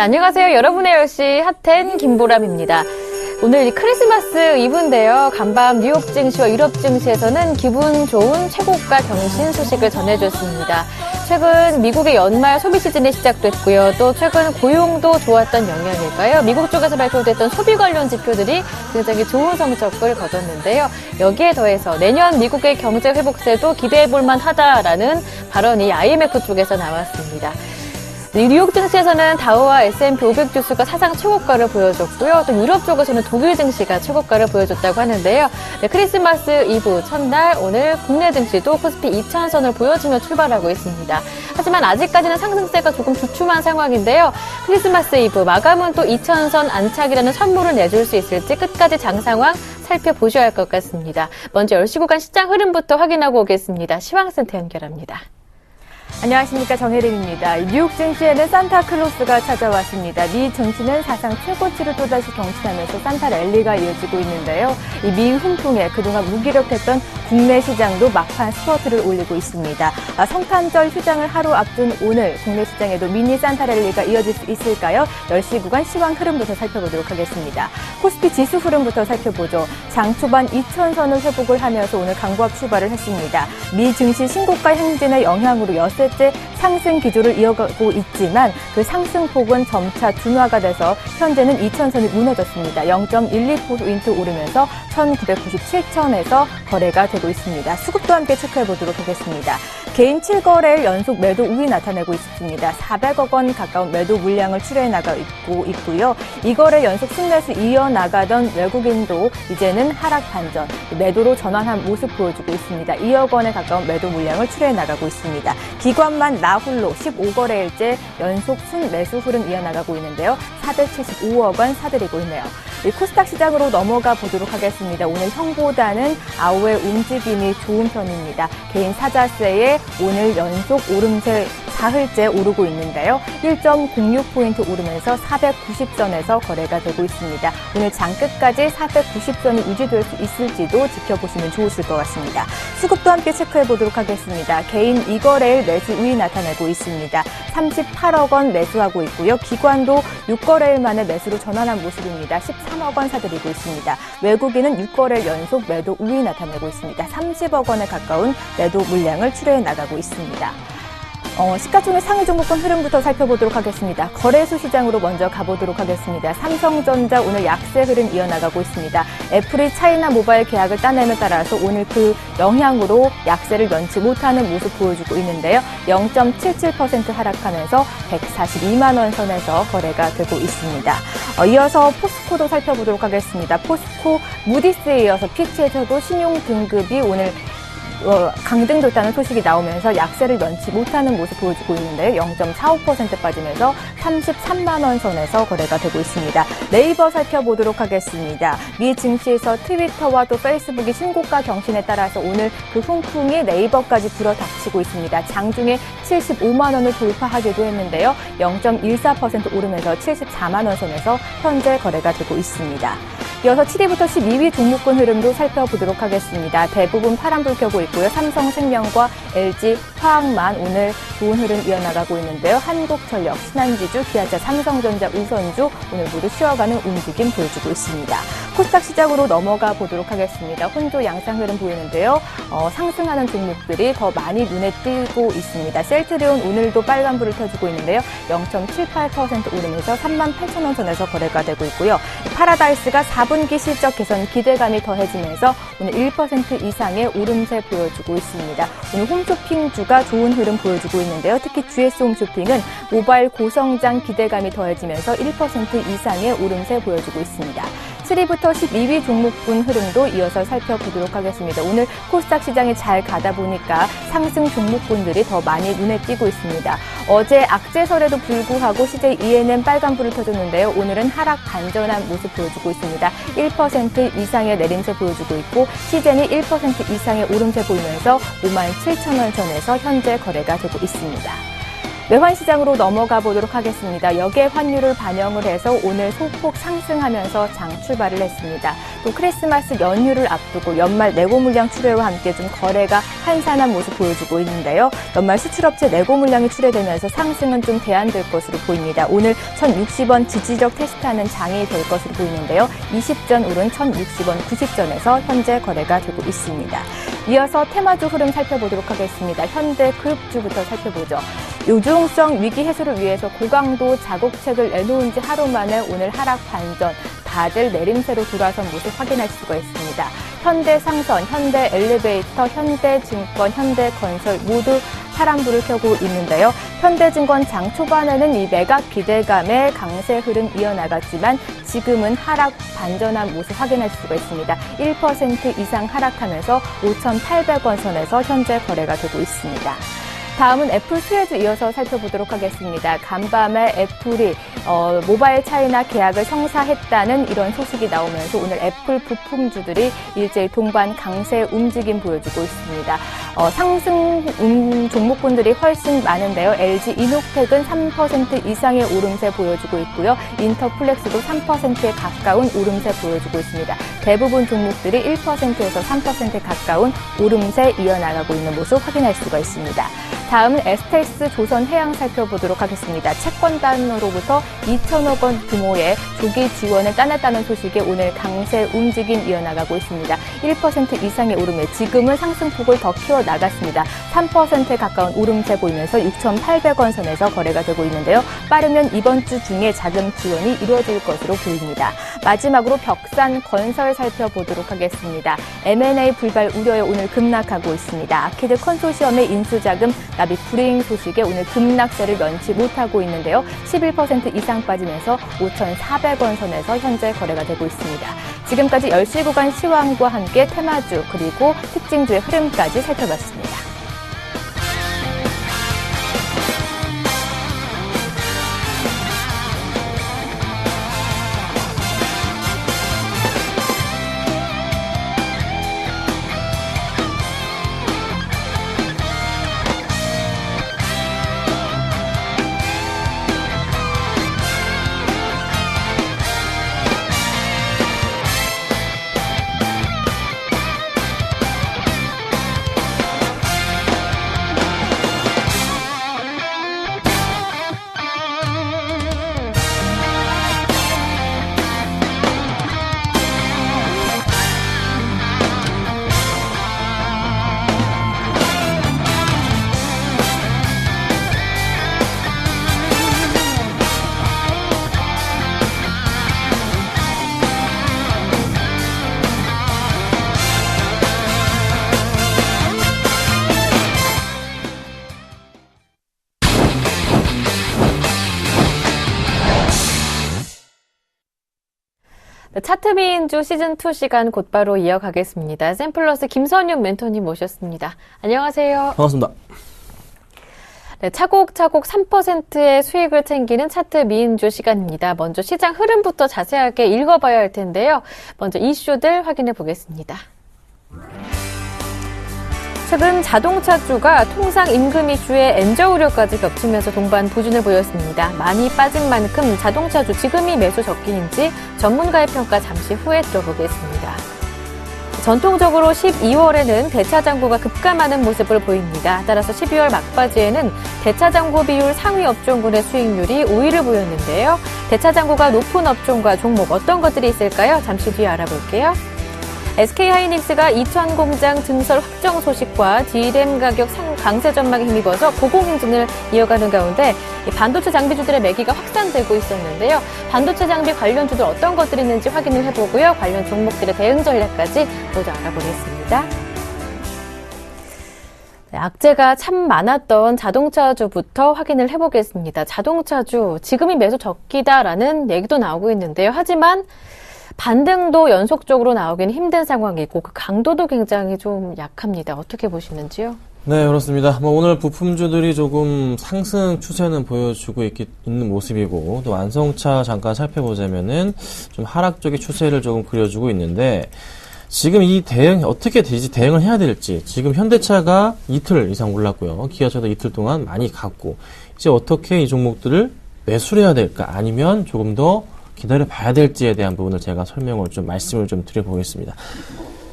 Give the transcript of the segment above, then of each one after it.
네, 안녕하세요. 여러분의 10시 핫텐 김보람입니다. 오늘 이 크리스마스 이브인데요. 간밤 뉴욕 증시와 유럽 증시에서는 기분 좋은 최고가 경신 소식을 전해줬습니다. 최근 미국의 연말 소비 시즌이 시작됐고요. 또 최근 고용도 좋았던 영향일까요? 미국 쪽에서 발표됐던 소비 관련 지표들이 굉장히 좋은 성적을 거뒀는데요. 여기에 더해서 내년 미국의 경제 회복세도 기대해볼 만하다라는 발언이 IMF 쪽에서 나왔습니다. 뉴욕 증시에서는 다우와 S&P 500 지수가 사상 최고가를 보여줬고요. 또 유럽 쪽에서는 독일 증시가 최고가를 보여줬다고 하는데요. 네, 크리스마스 이브 첫날 오늘 국내 증시도 코스피 2000선을 보여주며 출발하고 있습니다. 하지만 아직까지는 상승세가 조금 주춤한 상황인데요. 크리스마스 이브 마감은 또 2000선 안착이라는 선물을 내줄 수 있을지 끝까지 장 상황 살펴보셔야 할 것 같습니다. 먼저 10시 구간 시장 흐름부터 확인하고 오겠습니다. 시황센터 연결합니다. 안녕하십니까, 정혜림입니다. 뉴욕 증시에는 산타클로스가 찾아왔습니다. 미 증시는 사상 최고치를 또다시 경신하면서 산타 랠리가 이어지고 있는데요. 이 미 훈풍에 그동안 무기력했던 국내 시장도 막판 스퍼트를 올리고 있습니다. 성탄절 휴장을 하루 앞둔 오늘 국내 시장에도 미니 산타 랠리가 이어질 수 있을까요? 10시 구간 시황 흐름부터 살펴보도록 하겠습니다. 코스피 지수 흐름부터 살펴보죠. 장 초반 2000선을 회복을 하면서 오늘 강보합 출발을 했습니다. 미 증시 신고가 행진의 영향으로 엿새째 상승 기조를 이어가고 있지만 그 상승폭은 점차 둔화가 돼서 현재는 2000선이 무너졌습니다. 0.12% 오르면서 1997천에서 거래가 되고 있습니다. 수급도 함께 체크해 보도록 하겠습니다. 개인 7거래일 연속 매도 우위 나타내고 있습니다. 400억 원 가까운 매도 물량을 출하해 나가고 있고요. 이 거래 연속 순매수 이어나가던 외국인도 이제는 하락 반전, 매도로 전환한 모습 보여주고 있습니다. 2억 원에 가까운 매도 물량을 출하해 나가고 있습니다. 기관만 나홀로 15거래일째 연속 순매수 흐름 이어나가고 있는데요. 475억 원 사들이고 있네요. 코스닥 시장으로 넘어가 보도록 하겠습니다. 오늘 형보다는 아우의 움직임이 좋은 편입니다. 개인 사자세에 오늘 연속 오름세 사흘째 오르고 있는데요. 1.06포인트 오르면서 490선에서 거래가 되고 있습니다. 오늘 장 끝까지 490선이 유지될 수 있을지도 지켜보시면 좋으실 것 같습니다. 수급도 함께 체크해 보도록 하겠습니다. 개인 2거래일 매수 우위 나타내고 있습니다. 38억 원 매수하고 있고요. 기관도 6거래일 만에 매수로 전환한 모습입니다. 13억 원 사들이고 있습니다. 외국인은 6거래일 연속 매도 우위 나타내고 있습니다. 30억 원에 가까운 매도 물량을 출하해 나가고 있습니다. 시가총액 상위 종목권 흐름부터 살펴보도록 하겠습니다. 거래소 시장으로 먼저 가보도록 하겠습니다. 삼성전자 오늘 약세 흐름 이어나가고 있습니다. 애플이 차이나 모바일 계약을 따냄에 따라서 오늘 그 영향으로 약세를 면치 못하는 모습 보여주고 있는데요. 0.77% 하락하면서 142만 원 선에서 거래가 되고 있습니다. 이어서 포스코도 살펴보도록 하겠습니다. 포스코 무디스에 이어서 피치에서도 신용 등급이 오늘 강등됐다는 소식이 나오면서 약세를 면치 못하는 모습 보여주고 있는데요. 0.45% 빠지면서 33만 원 선에서 거래가 되고 있습니다. 네이버 살펴보도록 하겠습니다. 미 증시에서 트위터와 또 페이스북이 신고가 경신에 따라서 오늘 그 훈풍이 네이버까지 불어닥치고 있습니다. 장중에 75만 원을 돌파하기도 했는데요. 0.14% 오르면서 74만 원 선에서 현재 거래가 되고 있습니다. 이어서 7위부터 12위 종목군 흐름도 살펴보도록 하겠습니다. 대부분 파란불 켜고 있고요. 삼성생명과 LG 화학만 오늘 좋은 흐름 이어나가고 있는데요. 한국전력, 신한지주, 기아차, 삼성전자, 우선주 오늘 모두 쉬어가는 움직임 보여주고 있습니다. 코스닥 시장으로 넘어가 보도록 하겠습니다. 혼조 양상 흐름 보이는데요. 상승하는 종목들이 더 많이 눈에 띄고 있습니다. 셀트리온 오늘도 빨간불을 켜주고 있는데요. 0.78% 오르면서 38,000원 선에서 거래가 되고 있고요. 파라다이스가 4분기 실적 개선 기대감이 더해지면서 오늘 1% 이상의 오름세 보여주고 있습니다. 오늘 홈쇼핑주가 좋은 흐름 보여주고 있는데요. 특히 GS 홈쇼핑은 모바일 고성장 기대감이 더해지면서 1% 이상의 오름세 보여주고 있습니다. 7위부터 12위 종목군 흐름도 이어서 살펴보도록 하겠습니다. 오늘 코스닥 시장이 잘 가다 보니까 상승 종목군들이 더 많이 눈에 띄고 있습니다. 어제 악재설에도 불구하고 CJ ENM 빨간불을 켜줬는데요. 오늘은 하락 반전한 모습 보여주고 있습니다. 1% 이상의 내림세 보여주고 있고 CJ는 1% 이상의 오름세 보이면서 57,000원 선에서 현재 거래가 되고 있습니다. 외환시장으로 넘어가 보도록 하겠습니다. 역외 환율을 반영을 해서 오늘 소폭 상승하면서 장 출발을 했습니다. 또 크리스마스 연휴를 앞두고 연말 내고 물량 출회와 함께 좀 거래가 한산한 모습 보여주고 있는데요. 연말 수출업체 내고 물량이 출회되면서 상승은 좀 대안될 것으로 보입니다. 오늘 1,060원 지지적 테스트하는 장이 될 것으로 보이는데요. 20전 오른 1,060원 90전에서 현재 거래가 되고 있습니다. 이어서 테마주 흐름 살펴보도록 하겠습니다. 현대그룹주부터 살펴보죠. 요중성 위기 해소를 위해서 고강도 작업책을 내놓은 지 하루 만에 오늘 하락 반전, 다들 내림세로 돌아선 모습 확인할 수가 있습니다. 현대상선, 현대엘리베이터, 현대증권, 현대건설 모두 파란불을 켜고 있는데요. 현대증권 장 초반에는 이 매각 기대감의 강세 흐름 이어나갔지만 지금은 하락 반전한 모습 확인할 수가 있습니다. 1% 이상 하락하면서 5,800원 선에서 현재 거래가 되고 있습니다. 다음은 애플 수혜주 이어서 살펴보도록 하겠습니다. 간밤에 애플이 모바일 차이나 계약을 성사했다는 이런 소식이 나오면서 오늘 애플 부품주들이 일제히 동반 강세 움직임 보여주고 있습니다. 상승 종목군들이 훨씬 많은데요. LG 이노텍은 3% 이상의 오름세 보여주고 있고요. 인터플렉스도 3%에 가까운 오름세 보여주고 있습니다. 대부분 종목들이 1%에서 3% 가까운 오름세 이어나가고 있는 모습 확인할 수가 있습니다. 다음은 에스텍스 조선해양 살펴보도록 하겠습니다. 채권단으로부터 2천억 원 규모의 조기 지원을 따냈다는 소식에 오늘 강세 움직임 이어나가고 있습니다. 1% 이상의 오름에 지금은 상승폭을 더 키워나갔습니다. 3%에 가까운 오름세 보이면서 6,800원 선에서 거래가 되고 있는데요. 빠르면 이번 주 중에 자금 지원이 이루어질 것으로 보입니다. 마지막으로 벽산건설 살펴보도록 하겠습니다. M&A 불발 우려에 오늘 급락하고 있습니다. 아키드 컨소시엄의 인수자금 납입 불이행 소식에 오늘 급락세를 면치 못하고 있는데요. 11% 이상 빠지면서 5,400원 선에서 현재 거래가 되고 있습니다. 지금까지 10시 구간 시황과 함께 테마주 그리고 특징주의 흐름까지 살펴봤습니다. 차트미인주 시즌2 시간 곧바로 이어가겠습니다. 샘플러스 김선윤 멘토님 모셨습니다. 안녕하세요. 반갑습니다. 네, 차곡차곡 3%의 수익을 챙기는 차트 미인주 시간입니다. 먼저 시장 흐름부터 자세하게 읽어봐야 할 텐데요. 먼저 이슈들 확인해 보겠습니다. 최근 자동차주가 통상 임금 이슈에 엔저 우려까지 겹치면서 동반 부진을 보였습니다. 많이 빠진 만큼 자동차주 지금이 매수 적기인지 전문가의 평가 잠시 후에 들어보겠습니다. 전통적으로 12월에는 대차장고가 급감하는 모습을 보입니다. 따라서 12월 막바지에는 대차장고 비율 상위 업종군의 수익률이 우위를 보였는데요. 대차장고가 높은 업종과 종목 어떤 것들이 있을까요? 잠시 뒤에 알아볼게요. SK하이닉스가 이천 공장 증설 확정 소식과 D램 가격 강세 전망에 힘입어서 고공행진을 이어가는 가운데 반도체 장비주들의 매기가 확산되고 있었는데요. 반도체 장비 관련주들 어떤 것들이 있는지 확인을 해보고요. 관련 종목들의 대응 전략까지 모두 알아보겠습니다. 네, 악재가 참 많았던 자동차주부터 확인을 해보겠습니다. 자동차주 지금이 매수 적기다라는 얘기도 나오고 있는데요. 하지만 반등도 연속적으로 나오기는 힘든 상황이고 그 강도도 굉장히 좀 약합니다. 어떻게 보시는지요? 네, 그렇습니다. 오늘 부품주들이 조금 상승 추세는 보여주고 있는 모습이고 또 완성차 잠깐 살펴보자면은 좀 하락적인 추세를 조금 그려주고 있는데 지금 이 대응 어떻게 대응을 해야 될지 지금 현대차가 이틀 이상 올랐고요. 기아차도 이틀 동안 많이 갔고 이제 어떻게 이 종목들을 매수를 해야 될까? 아니면 조금 더 기다려 봐야 될지에 대한 부분을 제가 말씀을 좀 드려보겠습니다.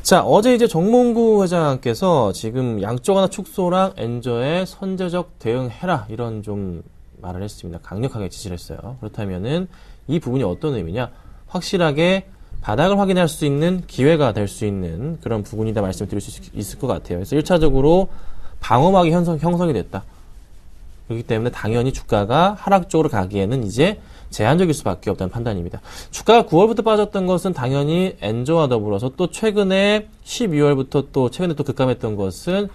자, 어제 이제 정몽구 회장께서 지금 양쪽 하나 축소랑 엔저에 선제적 대응해라 이런 좀 말을 했습니다. 강력하게 지시를 했어요. 그렇다면은 이 부분이 어떤 의미냐? 확실하게 바닥을 확인할 수 있는 기회가 될 수 있는 그런 부분이다 말씀을 드릴 수 있을 것 같아요. 그래서 1차적으로 방어막이 형성이 됐다. 그렇기 때문에 당연히 주가가 하락 쪽으로 가기에는 이제 제한적일 수밖에 없다는 판단입니다. 주가가 9월부터 빠졌던 것은 당연히 엔저와 더불어서 또 최근에 12월부터 또 최근에 또 급감했던 것은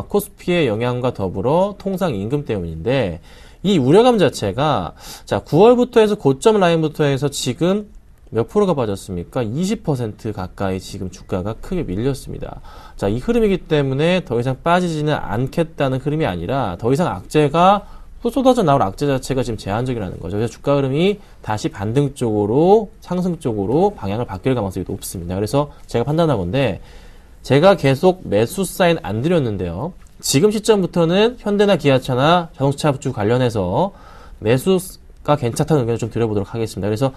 코스피의 영향과 더불어 통상 임금 때문인데 이 우려감 자체가 자 9월부터 해서 고점 라인부터 해서 지금 몇 프로가 빠졌습니까? 20% 가까이 지금 주가가 크게 밀렸습니다. 자, 이 흐름이기 때문에 더 이상 빠지지는 않겠다는 흐름이 아니라 더 이상 악재가 또 쏟아져 나올 악재 자체가 지금 제한적이라는 거죠. 그래서 주가 흐름이 다시 반등 쪽으로 상승 쪽으로 방향을 바뀔 가능성이 높습니다. 그래서 제가 판단하건데 제가 계속 매수 사인 안 드렸는데요. 지금 시점부터는 현대나 기아차나 자동차주 관련해서 매수가 괜찮다는 의견을 좀 드려보도록 하겠습니다. 그래서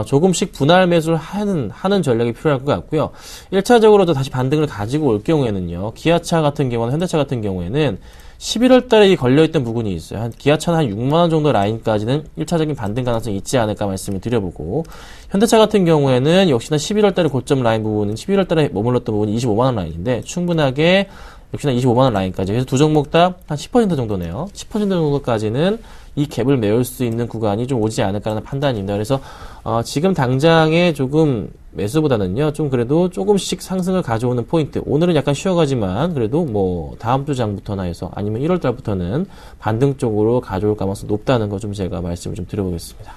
조금씩 분할 매수를 하는 전략이 필요할 것 같고요. 1차적으로도 다시 반등을 가지고 올 경우에는요. 기아차 같은 경우는 현대차 같은 경우에는 11월 달에 걸려있던 부분이 있어요. 기아차는 한 6만원 정도 라인까지는 1차적인 반등 가능성이 있지 않을까 말씀을 드려보고, 현대차 같은 경우에는 역시나 11월 달에 고점 라인 부분은 11월 달에 머물렀던 부분이 25만원 라인인데, 충분하게 역시나 25만원 라인까지. 그래서 두 종목 다 한 10% 정도네요. 10% 정도까지는 이 갭을 메울 수 있는 구간이 좀 오지 않을까라는 판단입니다. 그래서 지금 당장에 조금 매수보다는요, 좀 그래도 조금씩 상승을 가져오는 포인트. 오늘은 약간 쉬어가지만 그래도 뭐 다음 주 장부터나 해서 아니면 1월 달부터는 반등 쪽으로 가져올 가능성이 높다는 거 좀 제가 말씀을 좀 드려보겠습니다.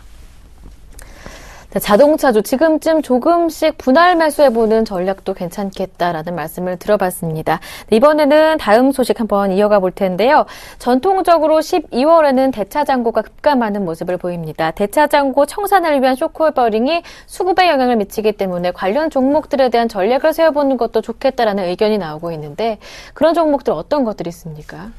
자동차주 지금쯤 조금씩 분할 매수해보는 전략도 괜찮겠다라는 말씀을 들어봤습니다. 이번에는 다음 소식 한번 이어가 볼 텐데요. 전통적으로 12월에는 대차장고가 급감하는 모습을 보입니다. 대차장고 청산을 위한 쇼크홀버링이 수급에 영향을 미치기 때문에 관련 종목들에 대한 전략을 세워보는 것도 좋겠다라는 의견이 나오고 있는데 그런 종목들 어떤 것들이 있습니까?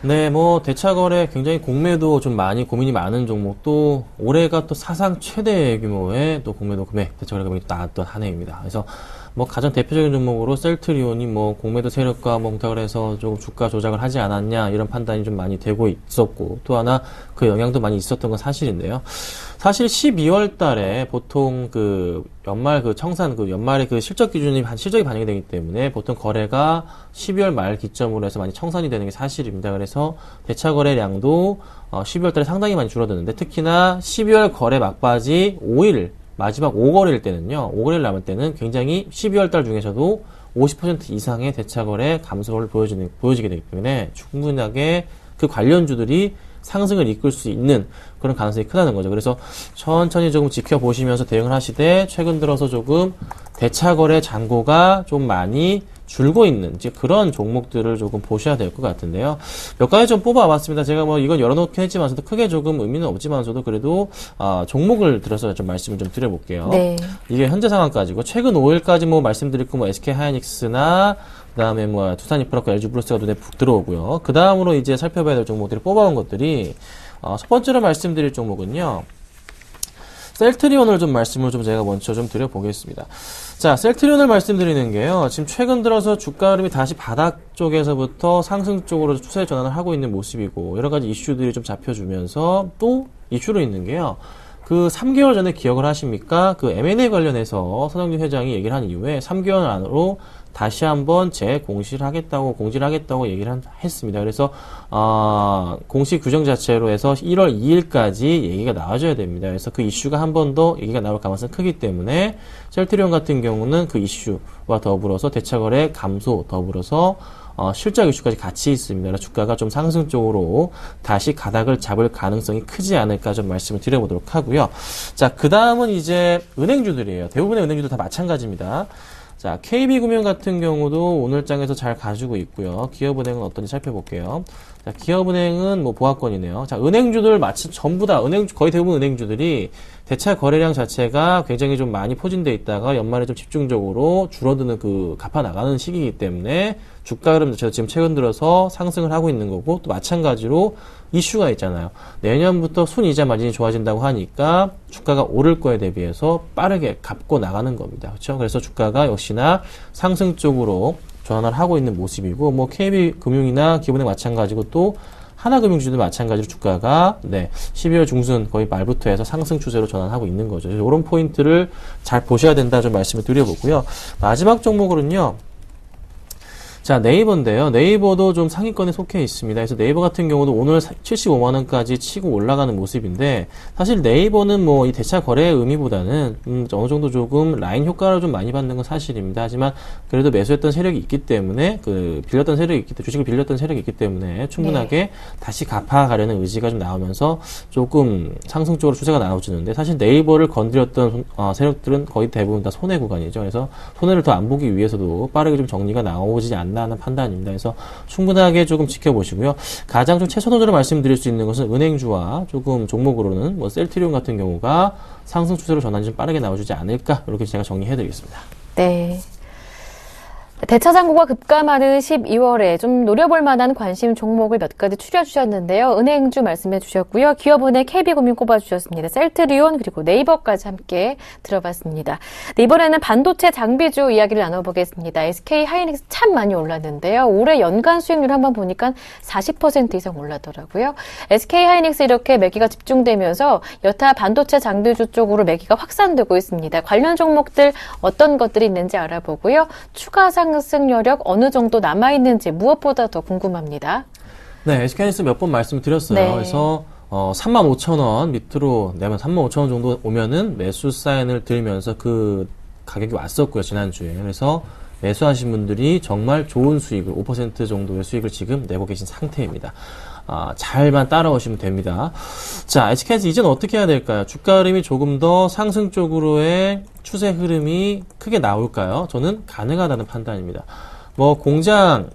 네, 뭐 대차거래 굉장히 공매도 좀 많이 고민이 많은 종목도 올해가 또 사상 최대 규모의 또 공매도 금액 대차거래 금액이 나왔던 한 해입니다. 그래서 뭐 가장 대표적인 종목으로 셀트리온이 뭐 공매도 세력과 몽탁을 해서 조금 주가 조작을 하지 않았냐 이런 판단이 좀 많이 되고 있었고, 또 하나 그 영향도 많이 있었던 건 사실인데요. 사실 12월 달에 보통 그 연말 그 청산 그 연말에 그 실적 기준이 실적이 반영이 되기 때문에 보통 거래가 12월 말 기점으로 해서 많이 청산이 되는 게 사실입니다. 그래서 대차 거래량도 12월 달에 상당히 많이 줄어드는데, 특히나 12월 거래 막바지 5일 마지막 5거래일 때는요, 5거래일 남을 때는 굉장히 12월 달 중에서도 50% 이상의 대차 거래 감소를 보여지게 되기 때문에 충분하게 그 관련주들이 상승을 이끌 수 있는 그런 가능성이 크다는 거죠. 그래서 천천히 조금 지켜보시면서 대응을 하시되, 최근 들어서 조금 대차 거래 잔고가 좀 많이 줄고 있는 이제 그런 종목들을 조금 보셔야 될 것 같은데요. 몇 가지 좀 뽑아봤습니다. 제가 뭐 이건 열어놓긴 했지만서도 크게 조금 의미는 없지만서도 그래도 종목을 들어서 좀 말씀을 좀 드려볼게요. 네. 이게 현재 상황까지고, 최근 5일까지 뭐 말씀드릴 거 뭐 SK 하이닉스나 그다음에 뭐 두산 이프라코 LG 블루스가 눈에 푹 들어오고요. 그 다음으로 이제 살펴봐야 될 종목들이 뽑아온 것들이 첫 번째로 말씀드릴 종목은요, 셀트리온을 좀 말씀을 좀 제가 먼저 좀 드려보겠습니다. 자, 셀트리온을 말씀드리는 게요, 지금 최근 들어서 주가 흐름이 다시 바닥 쪽에서부터 상승 쪽으로 추세 전환을 하고 있는 모습이고, 여러 가지 이슈들이 좀 잡혀주면서 또 이슈로 있는 게요, 그 3개월 전에 기억을 하십니까? 그 M&A 관련해서 서정진 회장이 얘기를 한 이후에 3개월 안으로 다시 한번 공지를 하겠다고 얘기를 했습니다. 그래서 공식 규정 자체로 해서 1월 2일까지 얘기가 나와줘야 됩니다. 그래서 그 이슈가 한 번 더 얘기가 나올 가능성이 크기 때문에 셀트리온 같은 경우는 그 이슈와 더불어서 대차거래 감소 더불어서 실적 이슈까지 같이 있습니다. 그래서 주가가 좀 상승 쪽으로 다시 가닥을 잡을 가능성이 크지 않을까 좀 말씀을 드려보도록 하고요. 자, 그 다음은 이제 은행주들이에요. 대부분의 은행주들 다 마찬가지입니다. 자, KB금융 같은 경우도 오늘 장에서 잘 가지고 있고요. 기업은행은 어떤지 살펴볼게요. 자, 기업은행은 뭐 보합권이네요. 자, 은행주들 전부 다 거의 대부분 은행주들이 대차 거래량 자체가 굉장히 좀 많이 포진돼 있다가 연말에 좀 집중적으로 줄어드는 그 갚아 나가는 시기이기 때문에 주가 흐름 자체도 지금 최근 들어서 상승을 하고 있는 거고, 또 마찬가지로 이슈가 있잖아요. 내년부터 순이자 마진이 좋아진다고 하니까 주가가 오를 거에 대비해서 빠르게 갚고 나가는 겁니다. 그렇죠? 그래서 주가가 역시나 상승 쪽으로 전환을 하고 있는 모습이고, 뭐 KB금융이나 기본에 마찬가지고 또 하나금융주도 마찬가지로 주가가 12월 중순 거의 말부터 해서 상승 추세로 전환하고 있는 거죠. 그래서 이런 포인트를 잘 보셔야 된다 좀 말씀을 드려보고요. 마지막 종목으로는요. 자, 네이버인데요. 네이버도 좀 상위권에 속해 있습니다. 그래서 네이버 같은 경우도 오늘 75만원까지 치고 올라가는 모습인데, 사실 네이버는 뭐 이 대차 거래의 의미보다는 어느 정도 조금 라인 효과를 좀 많이 받는 건 사실입니다. 하지만 그래도 매수했던 세력이 있기 때문에, 주식을 빌렸던 세력이 있기 때문에 충분하게 다시 갚아가려는 의지가 좀 나오면서 조금 상승적으로 추세가 나와주는데, 사실 네이버를 건드렸던 세력들은 거의 대부분 다 손해 구간이죠. 그래서 손해를 더 안 보기 위해서도 빠르게 좀 정리가 나오지 않나 하는 판단입니다. 그래서 충분하게 조금 지켜보시고요. 가장 좀 최선호적으로 말씀드릴 수 있는 것은 은행주와 조금 종목으로는 뭐 셀트리온 같은 경우가 상승 추세로 전환이 좀 빠르게 나와주지 않을까, 이렇게 제가 정리해드리겠습니다. 네. 대차 잔고가 급감하는 12월에 좀 노려볼 만한 관심 종목을 몇 가지 추려주셨는데요. 은행주 말씀해 주셨고요. 기업은행 KB금융 꼽아주셨습니다. 셀트리온 그리고 네이버까지 함께 들어봤습니다. 네, 이번에는 반도체 장비주 이야기를 나눠보겠습니다. SK하이닉스 참 많이 올랐는데요. 올해 연간 수익률 한번 보니까 40% 이상 올랐더라고요. SK하이닉스 이렇게 매기가 집중되면서 여타 반도체 장비주 쪽으로 매기가 확산되고 있습니다. 관련 종목들 어떤 것들이 있는지 알아보고요. 추가 상승 여력 어느 정도 남아있는지 무엇보다 더 궁금합니다. 네, SK하이닉스 몇 번 말씀드렸어요. 네. 그래서 35,000원 밑으로 내면 35,000원 정도 오면은 매수 사인을 들면서 그 가격이 왔었고요, 지난주에. 그래서 매수하신 분들이 정말 좋은 수익을, 5% 정도의 수익을 지금 내고 계신 상태입니다. 잘만 따라오시면 됩니다. 자, SK하이닉스 이제는 어떻게 해야 될까요? 주가 흐름이 조금 더 상승 쪽으로의 추세 흐름이 크게 나올까요? 저는 가능하다는 판단입니다. 뭐 공장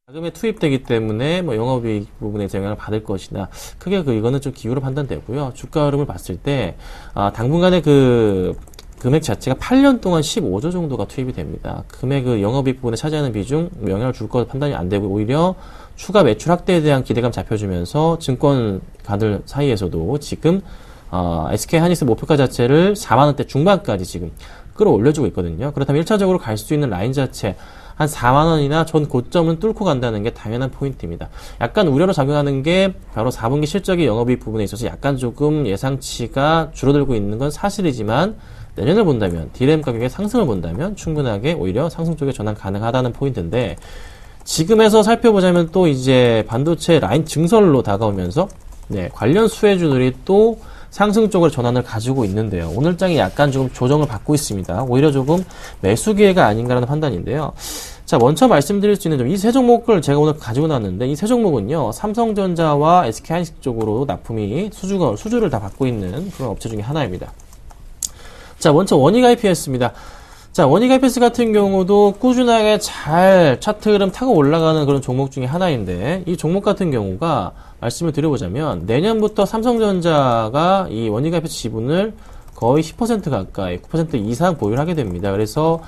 자금에 투입되기 때문에 뭐 영업이익 부분에서 영향을 받을 것이나 크게 이거는 좀 기울어 판단되고요. 주가 흐름을 봤을 때 당분간의 금액 자체가 8년 동안 15조 정도가 투입이 됩니다. 금액 영업이익 부분에 차지하는 비중 영향을 줄 것 판단이 안 되고, 오히려 추가 매출 확대에 대한 기대감 잡혀주면서 증권가들 사이에서도 지금 SK하이닉스 목표가 자체를 4만원대 중반까지 지금 끌어올려주고 있거든요. 그렇다면 1차적으로 갈 수 있는 라인 자체 한 4만원이나 전 고점은 뚫고 간다는 게 당연한 포인트입니다. 약간 우려로 작용하는 게 바로 4분기 실적의 영업이익 부분에 있어서 약간 조금 예상치가 줄어들고 있는 건 사실이지만, 내년을 본다면, DRAM 가격의 상승을 본다면 충분하게 오히려 상승 쪽에 전환 가능하다는 포인트인데, 지금에서 살펴보자면 또 이제 반도체 라인 증설로 다가오면서 관련 수혜주들이 또 상승 쪽으로 전환을 가지고 있는데요. 오늘 장이 약간 조금 조정을 받고 있습니다. 오히려 조금 매수 기회가 아닌가라는 판단인데요. 자, 먼저 말씀드릴 수 있는 이 세 종목을 제가 오늘 가지고 나왔는데, 이 세 종목은요, 삼성전자와 SK하이닉스 쪽으로 납품이 수주를 다 받고 있는 그런 업체 중에 하나입니다. 자, 먼저 원익IPS입니다. 자, 원익IPS 같은 경우도 꾸준하게 잘 차트 흐름 타고 올라가는 그런 종목 중에 하나인데, 이 종목 같은 경우가 말씀을 드려보자면, 내년부터 삼성전자가 이 원익IPS 지분을 거의 10% 가까이, 9% 이상 보유를 하게 됩니다. 그래서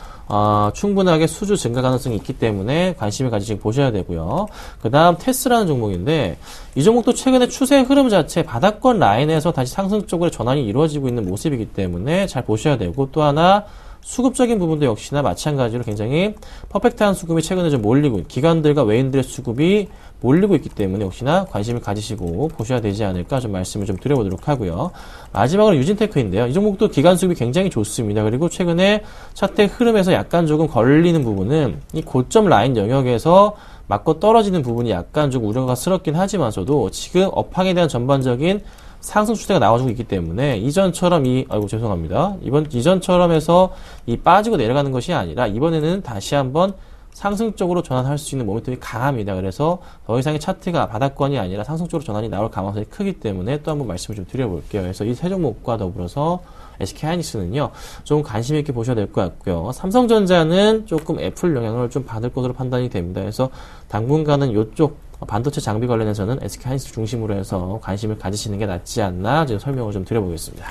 충분하게 수주 증가 가능성이 있기 때문에 관심을 가지시고 보셔야 되고요. 그 다음 테스라는 종목인데, 이 종목도 최근에 추세 흐름 자체 바닥권 라인에서 다시 상승 쪽으로 전환이 이루어지고 있는 모습이기 때문에 잘 보셔야 되고, 또 하나 수급적인 부분도 역시나 마찬가지로 굉장히 퍼펙트한 수급이 최근에 좀 몰리고, 기관들과 외인들의 수급이 몰리고 있기 때문에 역시나 관심을 가지시고 보셔야 되지 않을까 좀 말씀을 좀 드려보도록 하고요. 마지막으로 유진테크인데요. 이 종목도 기관 수급이 굉장히 좋습니다. 그리고 최근에 차트 흐름에서 약간 조금 걸리는 부분은 이 고점 라인 영역에서 맞고 떨어지는 부분이 약간 좀 우려가스럽긴 하지만서도 지금 업황에 대한 전반적인 상승 추세가 나와주고 있기 때문에 이전처럼 이전처럼 해서 이 빠지고 내려가는 것이 아니라 이번에는 다시 한번 상승 쪽으로 전환할 수 있는 모멘텀이 강합니다. 그래서 더 이상의 차트가 바닥권이 아니라 상승 쪽으로 전환이 나올 가능성이 크기 때문에 또 한번 말씀을 좀 드려볼게요. 그래서 이 세 종목과 더불어서 SK하이닉스는요, 좀 관심 있게 보셔야 될 것 같고요. 삼성전자는 조금 애플 영향을 좀 받을 것으로 판단이 됩니다. 그래서 당분간은 이쪽 반도체 장비 관련해서는 SK하이닉스 중심으로 해서 관심을 가지시는 게 낫지 않나 지금 설명을 좀 드려보겠습니다.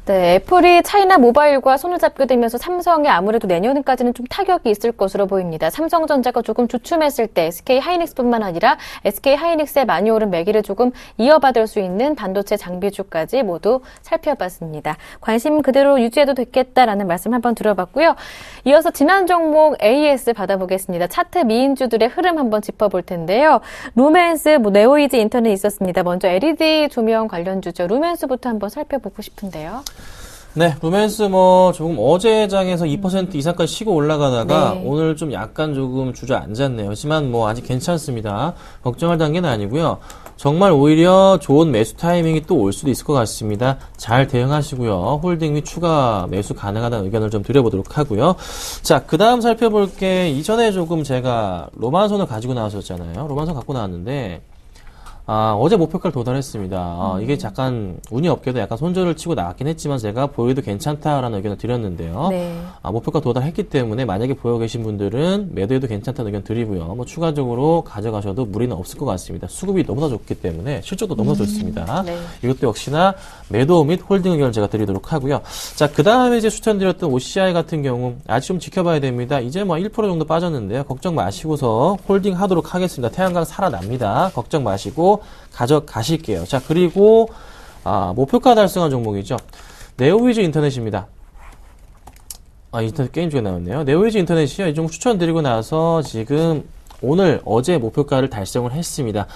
네, 애플이 차이나 모바일과 손을 잡게 되면서 삼성이 아무래도 내년까지는 좀 타격이 있을 것으로 보입니다. 삼성전자가 조금 주춤했을 때 SK 하이닉스뿐만 아니라 SK 하이닉스의 많이 오른 매기를 조금 이어받을 수 있는 반도체 장비주까지 모두 살펴봤습니다. 관심 그대로 유지해도 됐겠다라는 말씀 한번 들어봤고요. 이어서 지난 종목 AS 받아보겠습니다. 차트 미인주들의 흐름 한번 짚어볼 텐데요. 루멘스, 네오이즈 인터넷 있었습니다. 먼저 LED 조명 관련주죠. 루멘스부터 한번 살펴보고 싶은데요. 네, 루멘스 조금 어제 장에서 2% 이상까지 치고 올라가다가 네. 오늘 좀 약간 조금 주저앉았네요. 하지만 아직 괜찮습니다. 걱정할 단계는 아니고요. 정말 오히려 좋은 매수 타이밍이 또 올 수도 있을 것 같습니다. 잘 대응하시고요. 홀딩 및 추가 매수 가능하다는 의견을 좀 드려보도록 하고요. 자, 그 다음 살펴볼 게 이전에 조금 제가 로만손을 가지고 나왔었잖아요. 로만손 갖고 나왔는데 어제 목표가를 도달했습니다. 이게 약간 운이 없게도 약간 손절을 치고 나왔긴 했지만 제가 보여도 괜찮다라는 의견을 드렸는데요. 네. 목표가 도달했기 때문에 만약에 보여 계신 분들은 매도해도 괜찮다는 의견 드리고요. 추가적으로 가져가셔도 무리는 없을 것 같습니다. 수급이 너무나 좋기 때문에 실적도 너무나 좋습니다. 네. 이것도 역시나 매도 및 홀딩 의견을 제가 드리도록 하고요. 자, 그 다음에 이제 추천드렸던 OCI 같은 경우 아직 좀 지켜봐야 됩니다. 이제 1% 정도 빠졌는데요. 걱정 마시고서 홀딩 하도록 하겠습니다. 태양광 살아납니다. 걱정 마시고 가져가실게요. 자, 그리고 목표가 달성한 종목이죠. 네오위즈 인터넷입니다. 인터넷 게임 중에 나왔네요. 네오위즈 인터넷이요. 이 종목 추천드리고 나서 지금 어제 목표가를 달성을 했습니다.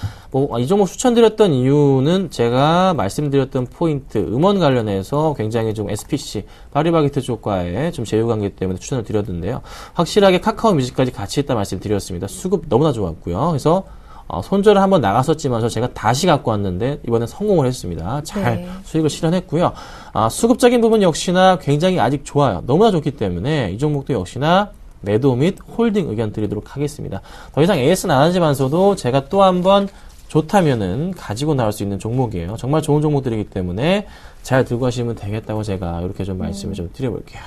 이 종목 추천드렸던 이유는 제가 말씀드렸던 포인트, 음원 관련해서 굉장히 좀 SPC, 파리바게트 쪽과의 좀 제휴관계 때문에 추천을 드렸는데요. 확실하게 카카오 뮤직까지 같이 했다 말씀드렸습니다. 수급 너무나 좋았고요. 그래서 손절을 한번 나갔었지만 제가 다시 갖고 왔는데 이번엔 성공을 했습니다. 잘 네. 수익을 실현했고요. 수급적인 부분 역시나 굉장히 아직 좋아요. 너무나 좋기 때문에 이 종목도 역시나 매도 및 홀딩 의견 드리도록 하겠습니다. 더 이상 AS는 안 하지만서도 제가 또 한번 좋다면은 가지고 나올 수 있는 종목이에요. 정말 좋은 종목들이기 때문에 잘 들고 가시면 되겠다고 제가 이렇게 좀 말씀을 좀 드려볼게요.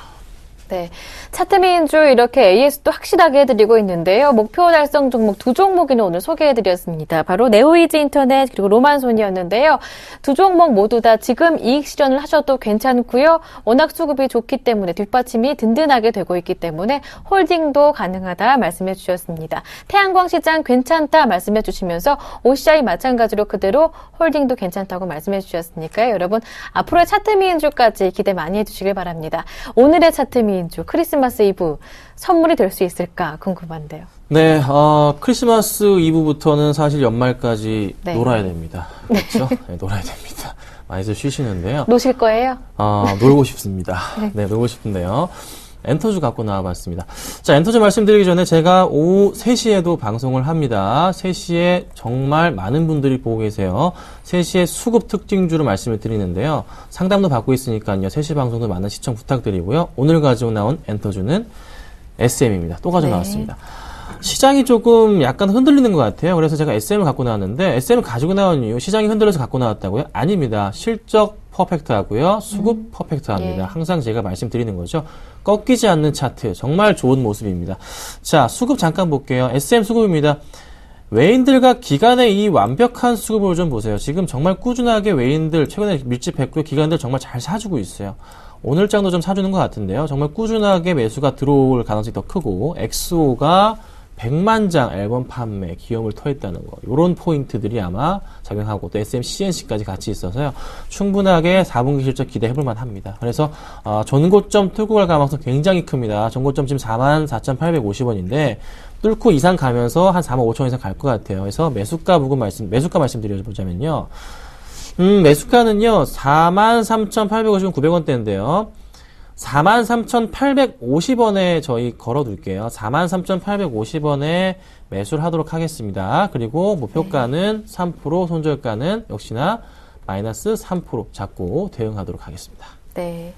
네. 차트 미인주 이렇게 AS도 확실하게 해드리고 있는데요. 목표 달성 종목 두 종목이나 오늘 소개해드렸습니다. 바로 네오이즈 인터넷 그리고 로만손이었는데요. 두 종목 모두 다 지금 이익 실현을 하셔도 괜찮고요. 워낙 수급이 좋기 때문에 뒷받침이 든든하게 되고 있기 때문에 홀딩도 가능하다 말씀해 주셨습니다. 태양광 시장 괜찮다 말씀해 주시면서 OCI 마찬가지로 그대로 홀딩도 괜찮다고 말씀해 주셨으니까요. 여러분 앞으로의 차트 미인주까지 기대 많이 해주시길 바랍니다. 오늘의 차트 미인주 크리스마스 이브 선물이 될 수 있을까 궁금한데요. 네, 크리스마스 이브부터는 사실 연말까지 네. 놀아야 됩니다. 그렇죠? 네, 놀아야 됩니다. 많이들 쉬시는데요. 노실 거예요? 놀고 싶습니다. 네, 놀고 싶은데요. 엔터주 갖고 나와봤습니다. 자, 엔터주 말씀드리기 전에 제가 오후 3시에도 방송을 합니다. 3시에 정말 많은 분들이 보고 계세요. 3시에 수급 특징주를 말씀을 드리는데요. 상담도 받고 있으니까요. 3시 방송도 많은 시청 부탁드리고요. 오늘 가지고 나온 엔터주는 SM입니다. 또 가지고 나왔습니다. 시장이 조금 약간 흔들리는 것 같아요. 그래서 제가 SM을 갖고 나왔는데 SM을 가지고 나온 이유 시장이 흔들려서 갖고 나왔다고요? 아닙니다. 실적 퍼펙트하고요. 수급 퍼펙트합니다. 예. 항상 제가 말씀드리는 거죠. 꺾이지 않는 차트 정말 좋은 모습입니다. 자, 수급 잠깐 볼게요. SM 수급입니다. 외인들과 기관의 이 완벽한 수급을 좀 보세요. 지금 정말 꾸준하게 외인들 최근에 밀집했고요. 기관들 정말 잘 사주고 있어요. 오늘 장도 좀 사주는 것 같은데요. 정말 꾸준하게 매수가 들어올 가능성이 더 크고 엑소가 100만 장 앨범 판매 기염을 토했다는 거. 요런 포인트들이 아마 작용하고 또 SM, CNC까지 같이 있어서요. 충분하게 4분기 실적 기대해볼 만합니다. 그래서 전고점 뚫고 갈 가능성 굉장히 큽니다. 전고점 지금 44,850원인데 뚫고 이상 가면서 한 45,000원 이상 갈 것 같아요. 그래서 매수가 말씀드려보자면요. 매수가는요. 43,850원 900원대인데요. 43,850원에 저희 걸어둘게요. 43,850원에 매수를 하도록 하겠습니다. 그리고 목표가는 3%, 손절가는 역시나 마이너스 3% 잡고 대응하도록 하겠습니다. 네.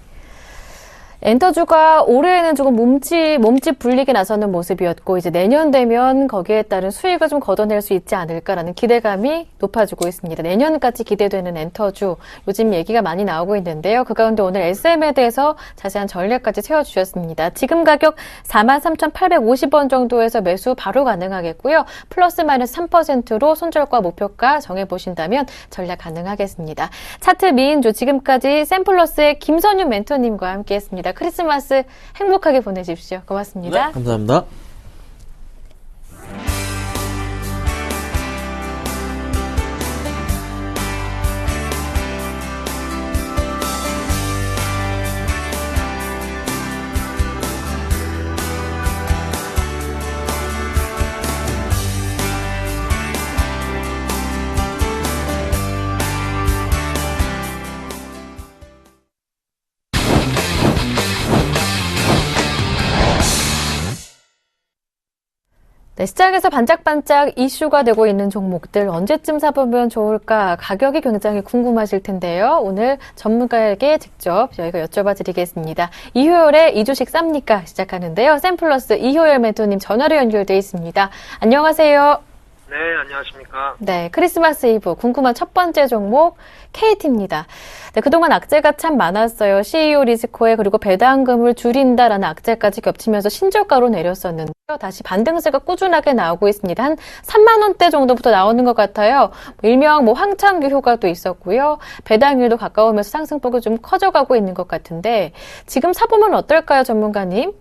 엔터주가 올해에는 조금 몸집 불리게 나서는 모습이었고 이제 내년 되면 거기에 따른 수익을 좀 걷어낼 수 있지 않을까라는 기대감이 높아지고 있습니다. 내년까지 기대되는 엔터주 요즘 얘기가 많이 나오고 있는데요. 그 가운데 오늘 SM에 대해서 자세한 전략까지 세워주셨습니다. 지금 가격 43,850원 정도에서 매수 바로 가능하겠고요. 플러스 마이너스 3%로 손절가 목표가 정해보신다면 전략 가능하겠습니다. 차트 미인주 지금까지 샘플러스의 김선유 멘토님과 함께했습니다. 크리스마스 행복하게 보내십시오. 고맙습니다. 네, 감사합니다. 네, 시장에서 반짝반짝 이슈가 되고 있는 종목들 언제쯤 사보면 좋을까 가격이 굉장히 궁금하실 텐데요. 오늘 전문가에게 직접 저희가 여쭤봐 드리겠습니다. 이효열의 이주식 쌉니까? 시작하는데요. 샘플러스 이효열 멘토님 전화로 연결돼 있습니다. 안녕하세요. 네, 안녕하십니까. 네, 크리스마스 이브 궁금한 첫 번째 종목 KT입니다. 네, 그동안 악재가 참 많았어요. CEO 리스코에 그리고 배당금을 줄인다라는 악재까지 겹치면서 신저가로 내렸었는데요. 다시 반등세가 꾸준하게 나오고 있습니다. 한 3만 원대 정도부터 나오는 것 같아요. 일명 황창규 효과도 있었고요. 배당률도 가까우면서 상승폭이 좀 커져가고 있는 것 같은데 지금 사보면 어떨까요, 전문가님?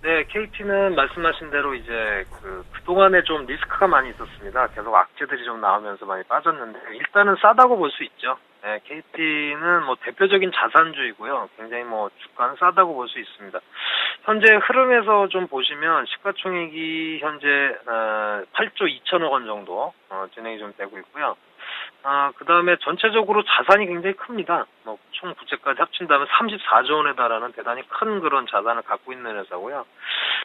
네, KT는 말씀하신 대로 이제 그동안에 좀 리스크가 많이 있었습니다. 계속 악재들이 좀 나오면서 많이 빠졌는데, 일단은 싸다고 볼 수 있죠. 네, KT는 대표적인 자산주이고요. 굉장히 주가는 싸다고 볼 수 있습니다. 현재 흐름에서 좀 보시면 시가총액이 현재 8조 2천억 원 정도 진행이 좀 되고 있고요. 그 다음에 전체적으로 자산이 굉장히 큽니다. 총 부채까지 합친다면 34조 원에 달하는 대단히 큰 그런 자산을 갖고 있는 회사고요.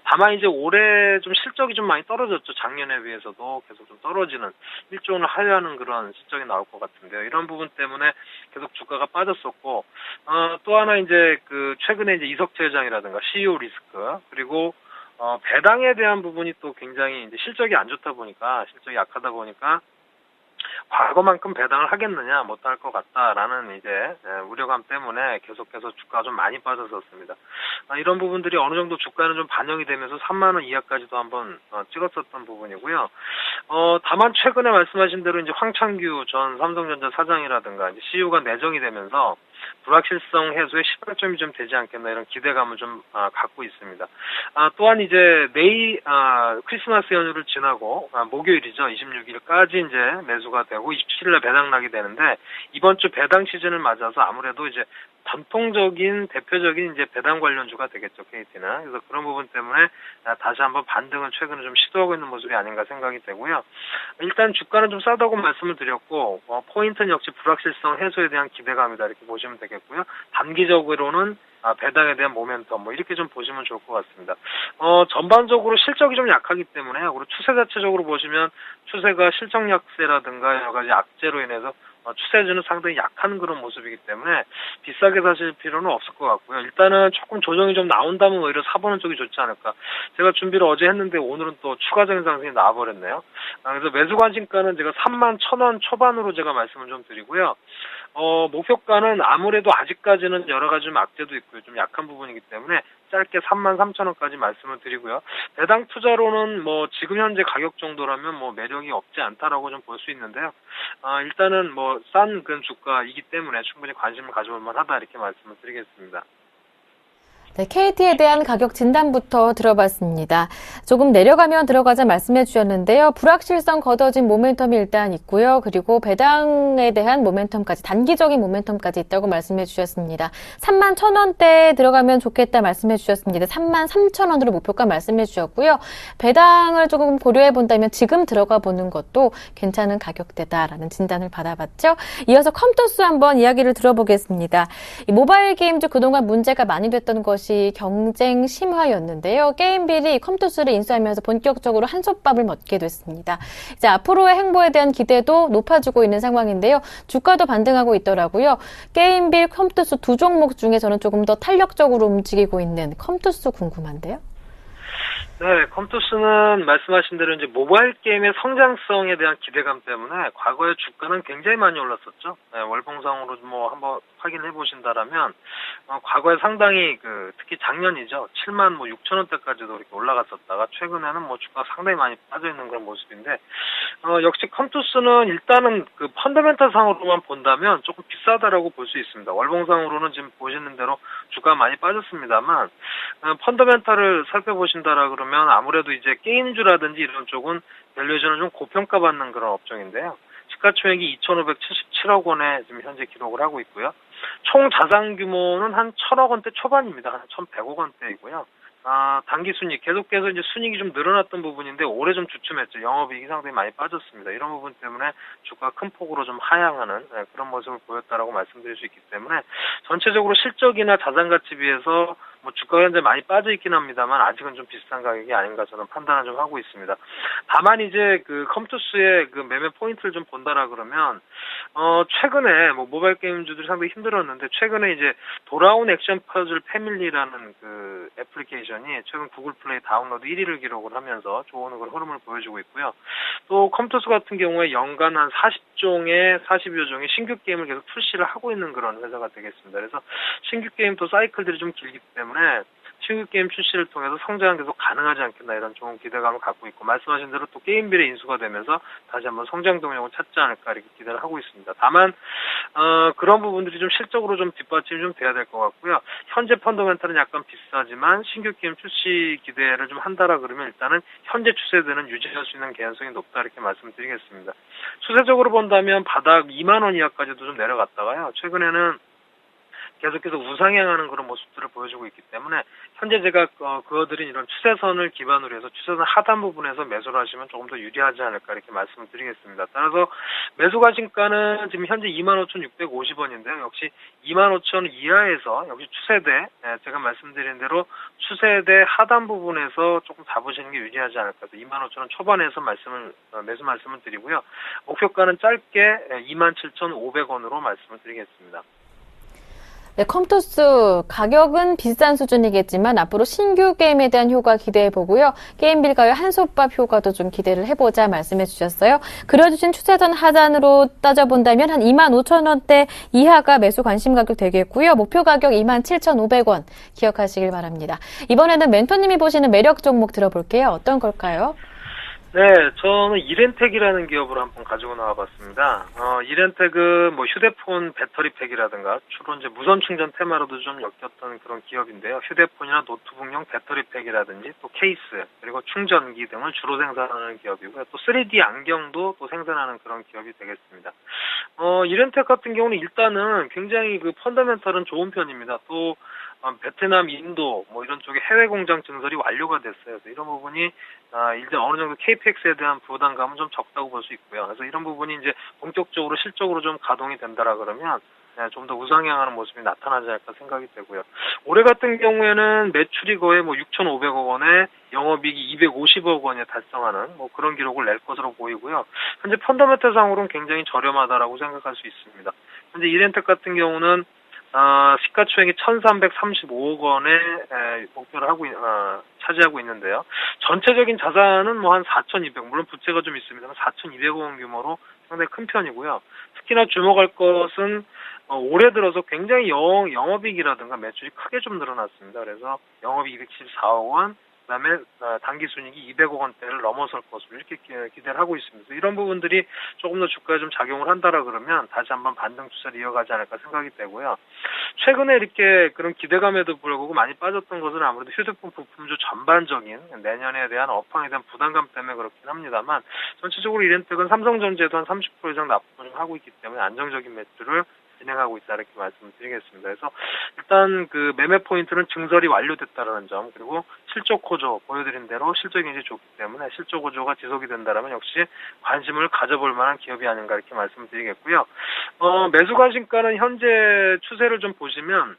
다만 이제 올해 좀 실적이 좀 많이 떨어졌죠. 작년에 비해서도 계속 좀 떨어지는 1조 원을 하회하는 그런 실적이 나올 것 같은데요. 이런 부분 때문에 계속 주가가 빠졌었고, 또 하나 이제 최근에 이제 이석채 회장이라든가 CEO 리스크, 그리고 배당에 대한 부분이 또 굉장히 이제 실적이 안 좋다 보니까, 실적이 약하다 보니까 과거만큼 배당을 하겠느냐 못할 것 같다라는 이제 우려감 때문에 계속해서 주가가 좀 많이 빠졌었습니다. 이런 부분들이 어느 정도 주가는 좀 반영이 되면서 3만 원 이하까지도 한번 찍었었던 부분이고요. 다만 최근에 말씀하신 대로 이제 황창규 전 삼성전자 사장이라든가 이제 CEO가 내정이 되면서 불확실성 해소에 시발점이 좀 되지 않겠나 이런 기대감을 좀 갖고 있습니다. 또한 이제 내일 크리스마스 연휴를 지나고 목요일이죠. 26일까지 이제 매수가 되고 27일에 배당락이 되는데 이번 주 배당 시즌을 맞아서 아무래도 이제 전통적인 대표적인 이제 배당 관련주가 되겠죠, KT는. 그래서 그런 부분 때문에 다시 한번 반등을 최근에 좀 시도하고 있는 모습이 아닌가 생각이 되고요. 일단 주가는 좀 싸다고 말씀을 드렸고, 포인트는 역시 불확실성 해소에 대한 기대감이다 이렇게 보시면 되겠고요. 단기적으로는 배당에 대한 모멘텀 이렇게 좀 보시면 좋을 것 같습니다. 전반적으로 실적이 좀 약하기 때문에 그리고 추세 자체적으로 보시면 추세가 실적 약세라든가 여러 가지 악재로 인해서 추세주는 상당히 약한 그런 모습이기 때문에 비싸게 사실 필요는 없을 것 같고요. 일단은 조금 조정이 좀 나온다면 오히려 사보는 쪽이 좋지 않을까. 제가 준비를 어제 했는데 오늘은 또 추가적인 상승이 나와버렸네요. 그래서 매수 관심가는 제가 31,000원 초반으로 제가 말씀을 좀 드리고요. 목표가는 아무래도 아직까지는 여러 가지 좀 악재도 있고요. 좀 약한 부분이기 때문에 짧게 33,000원까지 말씀을 드리고요. 배당 투자로는 지금 현재 가격 정도라면 매력이 없지 않다라고 좀 볼 수 있는데요. 일단은 싼 그런 주가이기 때문에 충분히 관심을 가져볼 만하다 이렇게 말씀을 드리겠습니다. 네, KT에 대한 가격 진단부터 들어봤습니다. 조금 내려가면 들어가자 말씀해 주셨는데요. 불확실성 걷어진 모멘텀이 일단 있고요. 그리고 배당에 대한 모멘텀까지, 단기적인 모멘텀까지 있다고 말씀해 주셨습니다. 31,000원대에 들어가면 좋겠다 말씀해 주셨습니다. 33,000원으로 목표가 말씀해 주셨고요. 배당을 조금 고려해 본다면 지금 들어가 보는 것도 괜찮은 가격대다라는 진단을 받아봤죠. 이어서 컴토스 한번 이야기를 들어보겠습니다. 이 모바일 게임즈 그동안 문제가 많이 됐던 것이 역시 경쟁 심화였는데요. 게임빌이 컴투스를 인수하면서 본격적으로 한솥밥을 먹게 됐습니다. 이제 앞으로의 행보에 대한 기대도 높아지고 있는 상황인데요. 주가도 반등하고 있더라고요. 게임빌, 컴투스 두 종목 중에서는 조금 더 탄력적으로 움직이고 있는 컴투스 궁금한데요. 네, 컴투스는 말씀하신 대로 이제 모바일 게임의 성장성에 대한 기대감 때문에 과거에 주가는 굉장히 많이 올랐었죠. 네, 월봉상으로 뭐 한번 확인해 보신다라면 과거에 상당히 특히 작년이죠. 7만 6천 원대까지도 이렇게 올라갔었다가 최근에는 뭐 주가가 상당히 많이 빠져 있는 그런 모습인데 역시 컴투스는 일단은 펀더멘탈 상으로만 본다면 조금 비싸다라고 볼 수 있습니다. 월봉상으로는 지금 보시는 대로 주가가 많이 빠졌습니다만 펀더멘탈을 살펴보신다라 그러면 아무래도 이제 게임주라든지 이런 쪽은 밸류에이션을 좀 고평가받는 그런 업종인데요. 시가총액이 2,577억 원에 지금 현재 기록을 하고 있고요. 총 자산 규모는 한 1,000억 원대 초반입니다. 한 1,100억 원대이고요. 단기 순이익, 계속해서 이제 순이익이 좀 늘어났던 부분인데 올해 좀 주춤했죠. 영업이익이 상당히 많이 빠졌습니다. 이런 부분 때문에 주가 큰 폭으로 좀 하향하는 그런 모습을 보였다라고 말씀드릴 수 있기 때문에 전체적으로 실적이나 자산 가치 비해서 뭐 주가가 현재 많이 빠져 있긴 합니다만 아직은 좀 비싼 가격이 아닌가 저는 판단을 좀 하고 있습니다. 다만 이제 컴투스의 매매 포인트를 좀 본다라 그러면 최근에 뭐 모바일 게임주들이 상당히 힘들었는데 최근에 이제 돌아온 액션 퍼즐 패밀리라는 애플리케이션이 최근 구글 플레이 다운로드 1위를 기록을 하면서 좋은 그런 흐름을 보여주고 있고요. 또 컴투스 같은 경우에 연간 한 40여 종의 신규 게임을 계속 출시를 하고 있는 그런 회사가 되겠습니다. 그래서 신규 게임 또 사이클들이 좀 길기 때문에 신규 게임 출시를 통해서 성장은 계속 가능하지 않겠나 이런 좋은 기대감을 갖고 있고 말씀하신 대로 또 게임빌의 인수가 되면서 다시 한번 성장 동력을 찾지 않을까 이렇게 기대를 하고 있습니다. 다만 그런 부분들이 좀 실적으로 좀 뒷받침이 좀 돼야 될 것 같고요. 현재 펀더멘탈은 약간 비싸지만 신규 게임 출시 기대를 좀 한다라 그러면 일단은 현재 추세대는 유지할 수 있는 개연성이 높다 이렇게 말씀드리겠습니다. 추세적으로 본다면 바닥 2만 원 이하까지도 좀 내려갔다가요. 최근에는 계속해서 우상향하는 그런 모습들을 보여주고 있기 때문에 현재 제가 그어드린 이런 추세선을 기반으로 해서 추세선 하단 부분에서 매수를 하시면 조금 더 유리하지 않을까 이렇게 말씀을 드리겠습니다. 따라서 매수 가심가는 지금 현재 25,650원인데요. 역시 25,000원 이하에서 역시 추세대 제가 말씀드린 대로 추세대 하단 부분에서 조금 잡으시는 게 유리하지 않을까. 25,000원 초반에서 매수 말씀을 드리고요. 목표가는 짧게 27,500원으로 말씀을 드리겠습니다. 네, 컴투스 가격은 비싼 수준이겠지만 앞으로 신규 게임에 대한 효과 기대해보고요. 게임빌과의 한솥밥 효과도 좀 기대를 해보자 말씀해 주셨어요. 그려주신 추세선 하단으로 따져본다면 한 25,000원대 이하가 매수 관심 가격 되겠고요. 목표 가격 27,500원 기억하시길 바랍니다. 이번에는 멘토님이 보시는 매력 종목 들어볼게요. 어떤 걸까요? 네, 저는 이렌텍이라는 기업을 한번 가지고 나와봤습니다. 이렌텍은 뭐 휴대폰 배터리팩이라든가 주로 이제 무선 충전 테마로도 좀 엮였던 그런 기업인데요. 휴대폰이나 노트북용 배터리팩이라든지 또 케이스 그리고 충전기 등을 주로 생산하는 기업이고요. 또 3D 안경도 또 생산하는 그런 기업이 되겠습니다. 이렌텍 같은 경우는 일단은 굉장히 펀더멘털은 좋은 편입니다. 또 베트남, 인도 뭐 이런 쪽에 해외 공장 증설이 완료가 됐어요. 그래서 이런 부분이 이제 어느 정도 KPX에 대한 부담감은 좀 적다고 볼 수 있고요. 그래서 이런 부분이 이제 본격적으로 실적으로 좀 가동이 된다라 그러면 좀 더 우상향하는 모습이 나타나지 않을까 생각이 되고요. 올해 같은 경우에는 매출이 거의 6,500억 원에 영업이익이 250억 원에 달성하는 뭐 그런 기록을 낼 것으로 보이고요. 현재 펀더멘털상으로는 굉장히 저렴하다라고 생각할 수 있습니다. 현재 이렌텍 같은 경우는 시가총액이 1,335억 원에 목표를 차지하고 있는데요. 전체적인 자산은 뭐 한 4,200, 물론 부채가 좀 있습니다만 4,200억 원 규모로 상당히 큰 편이고요. 특히나 주목할 것은 올해 들어서 굉장히 영업이익이라든가 매출이 크게 좀 늘어났습니다. 그래서 영업이익 274억 원, 그다음에 당기순이익이 200억 원대를 넘어설 것으로 이렇게 기대를 하고 있습니다. 이런 부분들이 조금 더 주가에 좀 작용을 한다라 그러면 다시 한번 반등 추세를 이어가지 않을까 생각이 되고요. 최근에 이렇게 그런 기대감에도 불구하고 많이 빠졌던 것은 아무래도 휴대폰 부품주 전반적인 내년에 대한 업황에 대한 부담감 때문에 그렇긴 합니다만 전체적으로 이렌텍은 삼성전자에도 한 30% 이상 납품을 하고 있기 때문에 안정적인 매출을 진행하고 있다 이렇게 말씀을 드리겠습니다. 그래서 일단 매매 포인트는 증설이 완료됐다라는 점 그리고 실적 호조 보여드린 대로 실적이 굉장히 좋기 때문에 실적 호조가 지속이 된다라면 역시 관심을 가져볼 만한 기업이 아닌가 이렇게 말씀을 드리겠고요. 매수 관심가는 현재 추세를 좀 보시면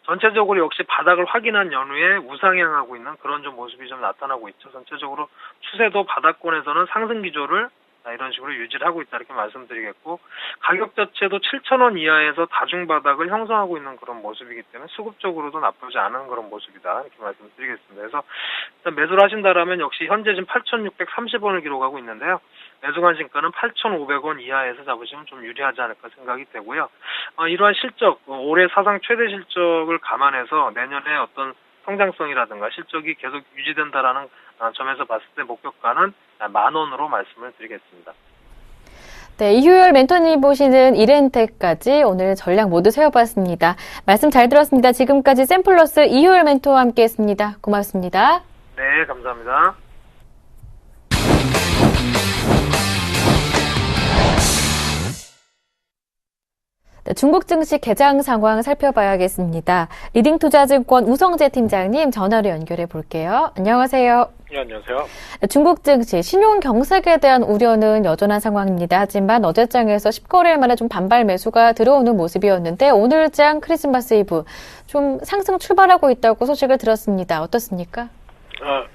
전체적으로 역시 바닥을 확인한 연후에 우상향하고 있는 그런 좀 모습이 좀 나타나고 있죠. 전체적으로 추세도 바닥권에서는 상승 기조를 이런 식으로 유지를 하고 있다 이렇게 말씀드리겠고, 가격 자체도 7,000원 이하에서 다중바닥을 형성하고 있는 그런 모습이기 때문에 수급적으로도 나쁘지 않은 그런 모습이다 이렇게 말씀드리겠습니다. 그래서 일단 매수를 하신다라면 역시 현재 지금 8,630원을 기록하고 있는데요. 매수관심가는 8,500원 이하에서 잡으시면 좀 유리하지 않을까 생각이 되고요. 이러한 실적, 올해 사상 최대 실적을 감안해서 내년에 어떤 성장성이라든가 실적이 계속 유지된다라는 점에서 봤을 때 목표가는 10,000원으로 말씀을 드리겠습니다. 네, 이효열 멘토님 보시는 이렌텍까지 오늘 전략 모두 세워봤습니다. 말씀 잘 들었습니다. 지금까지 샘플러스 이효열 멘토와 함께했습니다. 고맙습니다. 네, 감사합니다. 네, 중국 증시 개장 상황 살펴봐야겠습니다. 리딩투자증권 우성재 팀장님 전화로 연결해 볼게요. 안녕하세요. 네, 안녕하세요. 네, 중국 증시 신용 경색에 대한 우려는 여전한 상황입니다. 하지만 어제장에서 10거래일 만에 좀 반발 매수가 들어오는 모습이었는데 오늘장 크리스마스 이브 좀 상승 출발하고 있다고 소식을 들었습니다. 어떻습니까?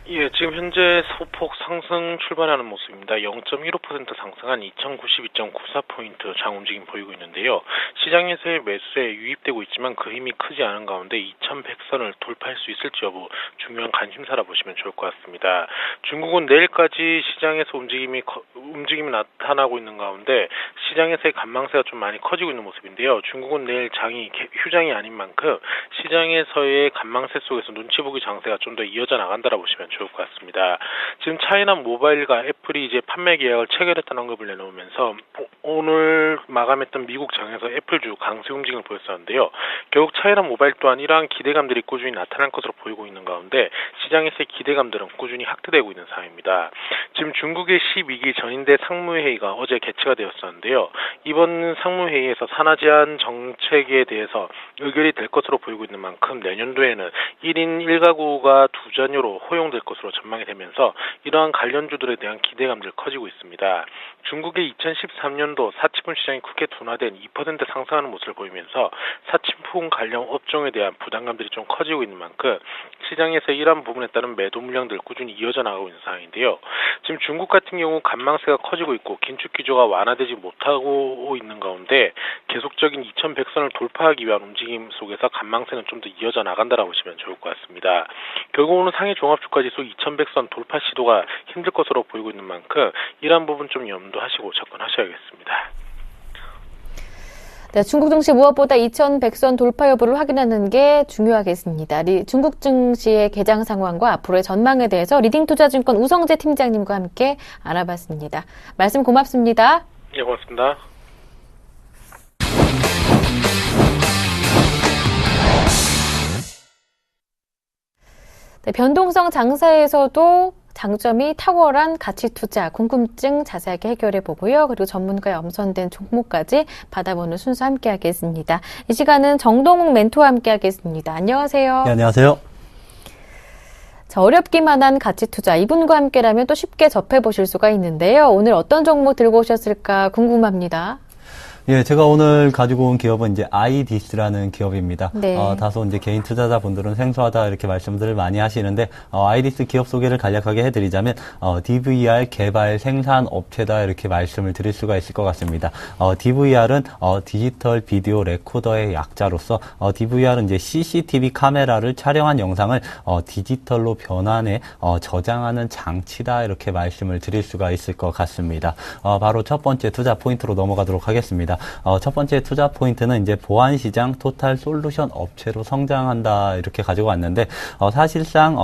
예, 지금 현재 소폭 상승 출발하는 모습입니다. 0.15% 상승한 2092.94포인트 장 움직임 보이고 있는데요. 시장에서의 매수에 유입되고 있지만 그 힘이 크지 않은 가운데 2100선을 돌파할 수 있을지 여부 중요한 관심사라 보시면 좋을 것 같습니다. 중국은 내일까지 시장에서 움직임이 나타나고 있는 가운데 시장에서의 관망세가 좀 많이 커지고 있는 모습인데요. 중국은 내일 장이 휴장이 아닌 만큼 시장에서의 관망세 속에서 눈치 보기 장세가 좀 더 이어져 나간다라 보시면 좋을 것 같습니다. 지금 차이나 모바일과 애플이 이제 판매 계약을 체결했다는 언급을 내놓으면서 오늘 마감했던 미국 장에서 애플주 강세 움직임을 보였었는데요. 결국 차이나 모바일 또한 이러한 기대감들이 꾸준히 나타날 것으로 보이고 있는 가운데 시장에서의 기대감들은 꾸준히 확대되고 있는 상황입니다. 지금 중국의 12기 전인대 상무회의가 어제 개최가 되었었는데요. 이번 상무회의에서 산하 제한 정책에 대해서 의결이 될 것으로 보이고 있는 만큼 내년도에는 1인 1가구가 2자녀로 허용될 것으로 전망이 되면서 이러한 관련주들에 대한 기대감들 커지고 있습니다. 중국의 2013년도 사치품 시장이 크게 둔화된 2% 상승하는 모습을 보이면서 사치품 관련 업종에 대한 부담감들이 좀 커지고 있는 만큼 시장에서 이러한 부분에 따른 매도 물량들 꾸준히 이어져 나가고 있는 상황인데요. 지금 중국 같은 경우 관망세가 커지고 있고 긴축 기조가 완화되지 못하고 있는 가운데 계속적인 2100선을 돌파하기 위한 움직임 속에서 관망세는 좀 더 이어져 나간다라고 보시면 좋을 것 같습니다. 결국은 상해 종합주가지수 2100선 돌파 시도가 힘들 것으로 보이고 있는 만큼 이러한 부분 좀 염두하시고 접근하셔야겠습니다. 네, 중국 증시 무엇보다 2100선 돌파 여부를 확인하는 게 중요하겠습니다. 중국 증시의 개장 상황과 앞으로의 전망에 대해서 리딩투자증권 우성재 팀장님과 함께 알아봤습니다. 말씀 고맙습니다. 네, 고맙습니다. 네, 변동성 장세에서도 장점이 탁월한 가치 투자, 궁금증 자세하게 해결해 보고요. 그리고 전문가의 엄선된 종목까지 받아보는 순서 함께 하겠습니다. 이 시간은 정동욱 멘토와 함께 하겠습니다. 안녕하세요. 네, 안녕하세요. 자, 어렵기만 한 가치 투자. 이분과 함께라면 또 쉽게 접해 보실 수가 있는데요. 오늘 어떤 종목 들고 오셨을까 궁금합니다. 예, 제가 오늘 가지고 온 기업은 이제 아이디스라는 기업입니다. 네. 다소 이제 개인 투자자분들은 생소하다 이렇게 말씀들을 많이 하시는데, 아이디스 기업 소개를 간략하게 해드리자면, DVR 개발 생산 업체다 이렇게 말씀을 드릴 수가 있을 것 같습니다. DVR은 디지털 비디오 레코더의 약자로서, DVR은 이제 CCTV 카메라를 촬영한 영상을 디지털로 변환해 저장하는 장치다 이렇게 말씀을 드릴 수가 있을 것 같습니다. 바로 첫 번째 투자 포인트로 넘어가도록 하겠습니다. 첫 번째 투자 포인트는 이제 보안시장 토탈 솔루션 업체로 성장한다 이렇게 가지고 왔는데, 사실상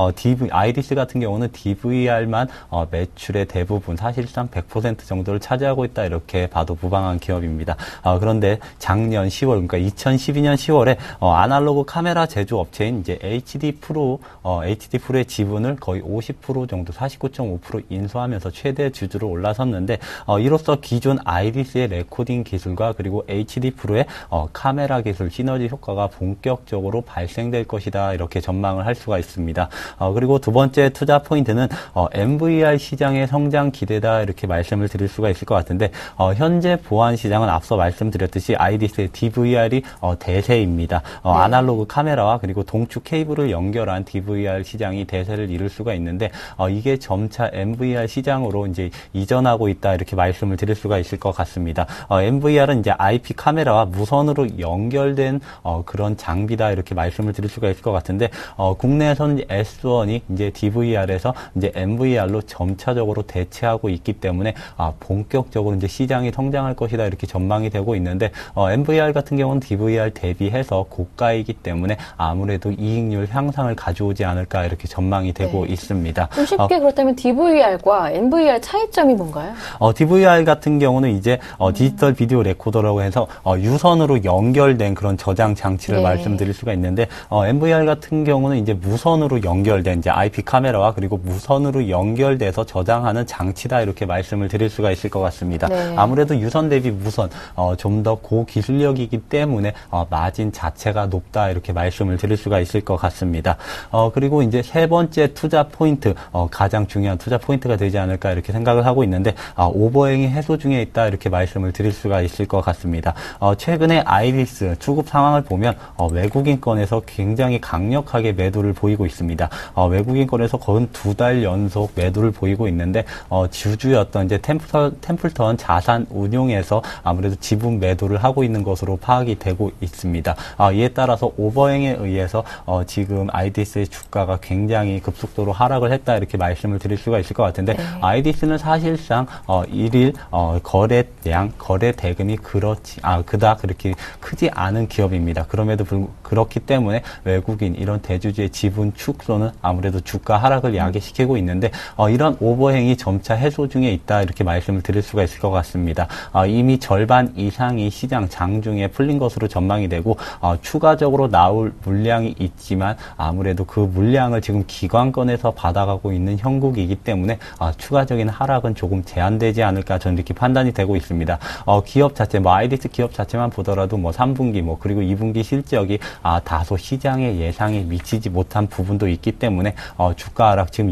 아이디스 같은 경우는 DVR만 매출의 대부분 사실상 100% 정도를 차지하고 있다 이렇게 봐도 무방한 기업입니다. 그런데 작년 10월 그러니까 2012년 10월에 아날로그 카메라 제조 업체인 이제 HD 프로의 지분을 거의 50% 정도 49.5% 인수하면서 최대 주주로 올라섰는데, 이로써 기존 아이디스의 레코딩 기술과 기술과 그리고 HD 프로의 카메라 기술 시너지 효과가 본격적으로 발생될 것이다 이렇게 전망을 할 수가 있습니다. 그리고 두 번째 투자 포인트는 MVR 시장의 성장 기대다 이렇게 말씀을 드릴 수가 있을 것 같은데 현재 보안 시장은 앞서 말씀드렸듯이 IDS의 DVR이 대세입니다. 아날로그 카메라와 그리고 동축 케이블을 연결한 DVR 시장이 대세를 이룰 수가 있는데 이게 점차 MVR 시장으로 이제 이전하고 있다 이렇게 말씀을 드릴 수가 있을 것 같습니다. MVR은 이제 IP 카메라와 무선으로 연결된 그런 장비다 이렇게 말씀을 드릴 수가 있을 것 같은데 국내에서는 S1이 이제 DVR에서 이제 MVR로 점차적으로 대체하고 있기 때문에 본격적으로 이제 시장이 성장할 것이다 이렇게 전망이 되고 있는데 MVR 같은 경우는 DVR 대비해서 고가이기 때문에 아무래도 이익률 향상을 가져오지 않을까 이렇게 전망이 되고 있습니다. 좀 쉽게 그렇다면 DVR과 NVR 차이점이 뭔가요? DVR 같은 경우는 이제 디지털 비디오 레코더라고 해서 유선으로 연결된 그런 저장 장치를 말씀드릴 수가 있는데 NVR 같은 경우는 이제 무선으로 연결된 이제 IP 카메라와 그리고 무선으로 연결돼서 저장하는 장치다 이렇게 말씀을 드릴 수가 있을 것 같습니다. 아무래도 유선 대비 무선 좀 더 고기술력이기 때문에 마진 자체가 높다 이렇게 말씀을 드릴 수가 있을 것 같습니다. 그리고 이제 세 번째 투자 포인트 가장 중요한 투자 포인트가 되지 않을까 이렇게 생각을 하고 있는데 오버행이 해소 중에 있다 이렇게 말씀을 드릴 수가 있을 것 같습니다. 최근에 아이리스 주급 상황을 보면 외국인권에서 굉장히 강력하게 매도를 보이고 있습니다. 외국인권에서 거의 2달 연속 매도를 보이고 있는데 주주였던 이제 템플턴 자산 운용에서 아무래도 지분 매도를 하고 있는 것으로 파악이 되고 있습니다. 이에 따라서 오버행에 의해서 지금 아이디스의 주가가 굉장히 급속도로 하락을 했다 이렇게 말씀을 드릴 수가 있을 것 같은데 아이디스는 사실상 일일 거래량, 거래 대금이 그닥 그렇게 크지 않은 기업입니다. 그럼에도 그렇기 때문에 외국인 이런 대주주의 지분 축소는 아무래도 주가 하락을 야기시키고 있는데 이런 오버행이 점차 해소 중에 있다 이렇게 말씀을 드릴 수가 있을 것 같습니다. 이미 절반 이상이 시장 장중에 풀린 것으로 전망이 되고 추가적으로 나올 물량이 있지만 아무래도 그 물량을 지금 기관권에서 받아가고 있는 형국이기 때문에 추가적인 하락은 조금 제한되지 않을까 저는 이렇게 판단이 되고 있습니다. 기업 자체, 아이디스 기업 자체만 보더라도 3분기 그리고 2분기 실적이 다소 시장의 예상에 미치지 못한 부분도 있기 때문에 주가 하락 지금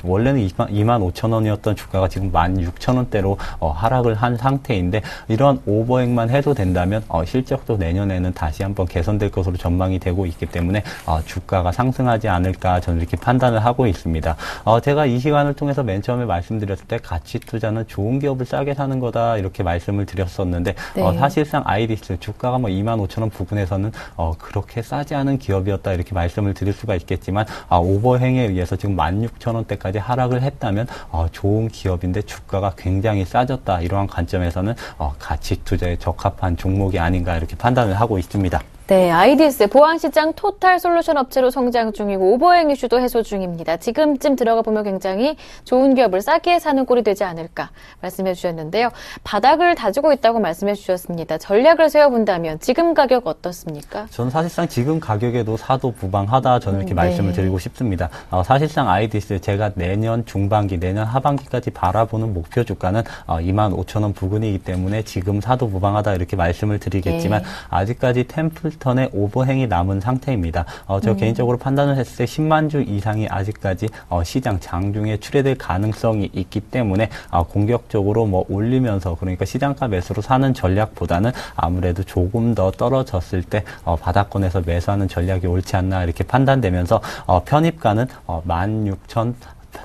원래는 25,000원이었던 주가가 지금 16,000원대로 하락을 한 상태인데 이런 오버행만 해소된다면 실적도 내년에는 다시 한번 개선될 것으로 전망이 되고 있기 때문에 주가가 상승하지 않을까 저는 이렇게 판단을 하고 있습니다. 제가 이 시간을 통해서 맨 처음에 말씀드렸을 때 가치 투자는 좋은 기업을 싸게 사는 거다 이렇게 말씀을 드렸었는데 사실상 아이리스 주가가 25,000원 부근에서는 그렇게 싸지 않은 기업이었다 이렇게 말씀을 드릴 수가 있겠지만 오버행에 의해서 지금 16,000원대까지 하락을 했다면 좋은 기업인데 주가가 굉장히 싸졌다 이러한 관점에서는 가치 투자에 적합한 종목이 아닌가 이렇게 판단을 하고 있습니다. 네, 아이디스 보안시장 토탈 솔루션 업체로 성장 중이고 오버행 이슈도 해소 중입니다. 지금쯤 들어가 보면 굉장히 좋은 기업을 싸게 사는 꼴이 되지 않을까 말씀해 주셨는데요. 바닥을 다지고 있다고 말씀해 주셨습니다. 전략을 세워본다면 지금 가격 어떻습니까? 저는 사실상 지금 가격에도 사도 부방하다 저는 이렇게 말씀을 드리고 싶습니다. 사실상 아이디스 제가 내년 중반기, 내년 하반기까지 바라보는 목표 주가는 25,000원 부근이기 때문에 지금 사도 부방하다 이렇게 말씀을 드리겠지만 아직까지 템플턴의 오버행이 남은 상태입니다. 저 개인적으로 판단을 했을 때 10만 주 이상이 아직까지 시장 장중에 출회될 가능성이 있기 때문에 공격적으로 올리면서 그러니까 시장가 매수로 사는 전략보다는 아무래도 조금 더 떨어졌을 때 바닥권에서 매수하는 전략이 옳지 않나 이렇게 판단되면서 편입가는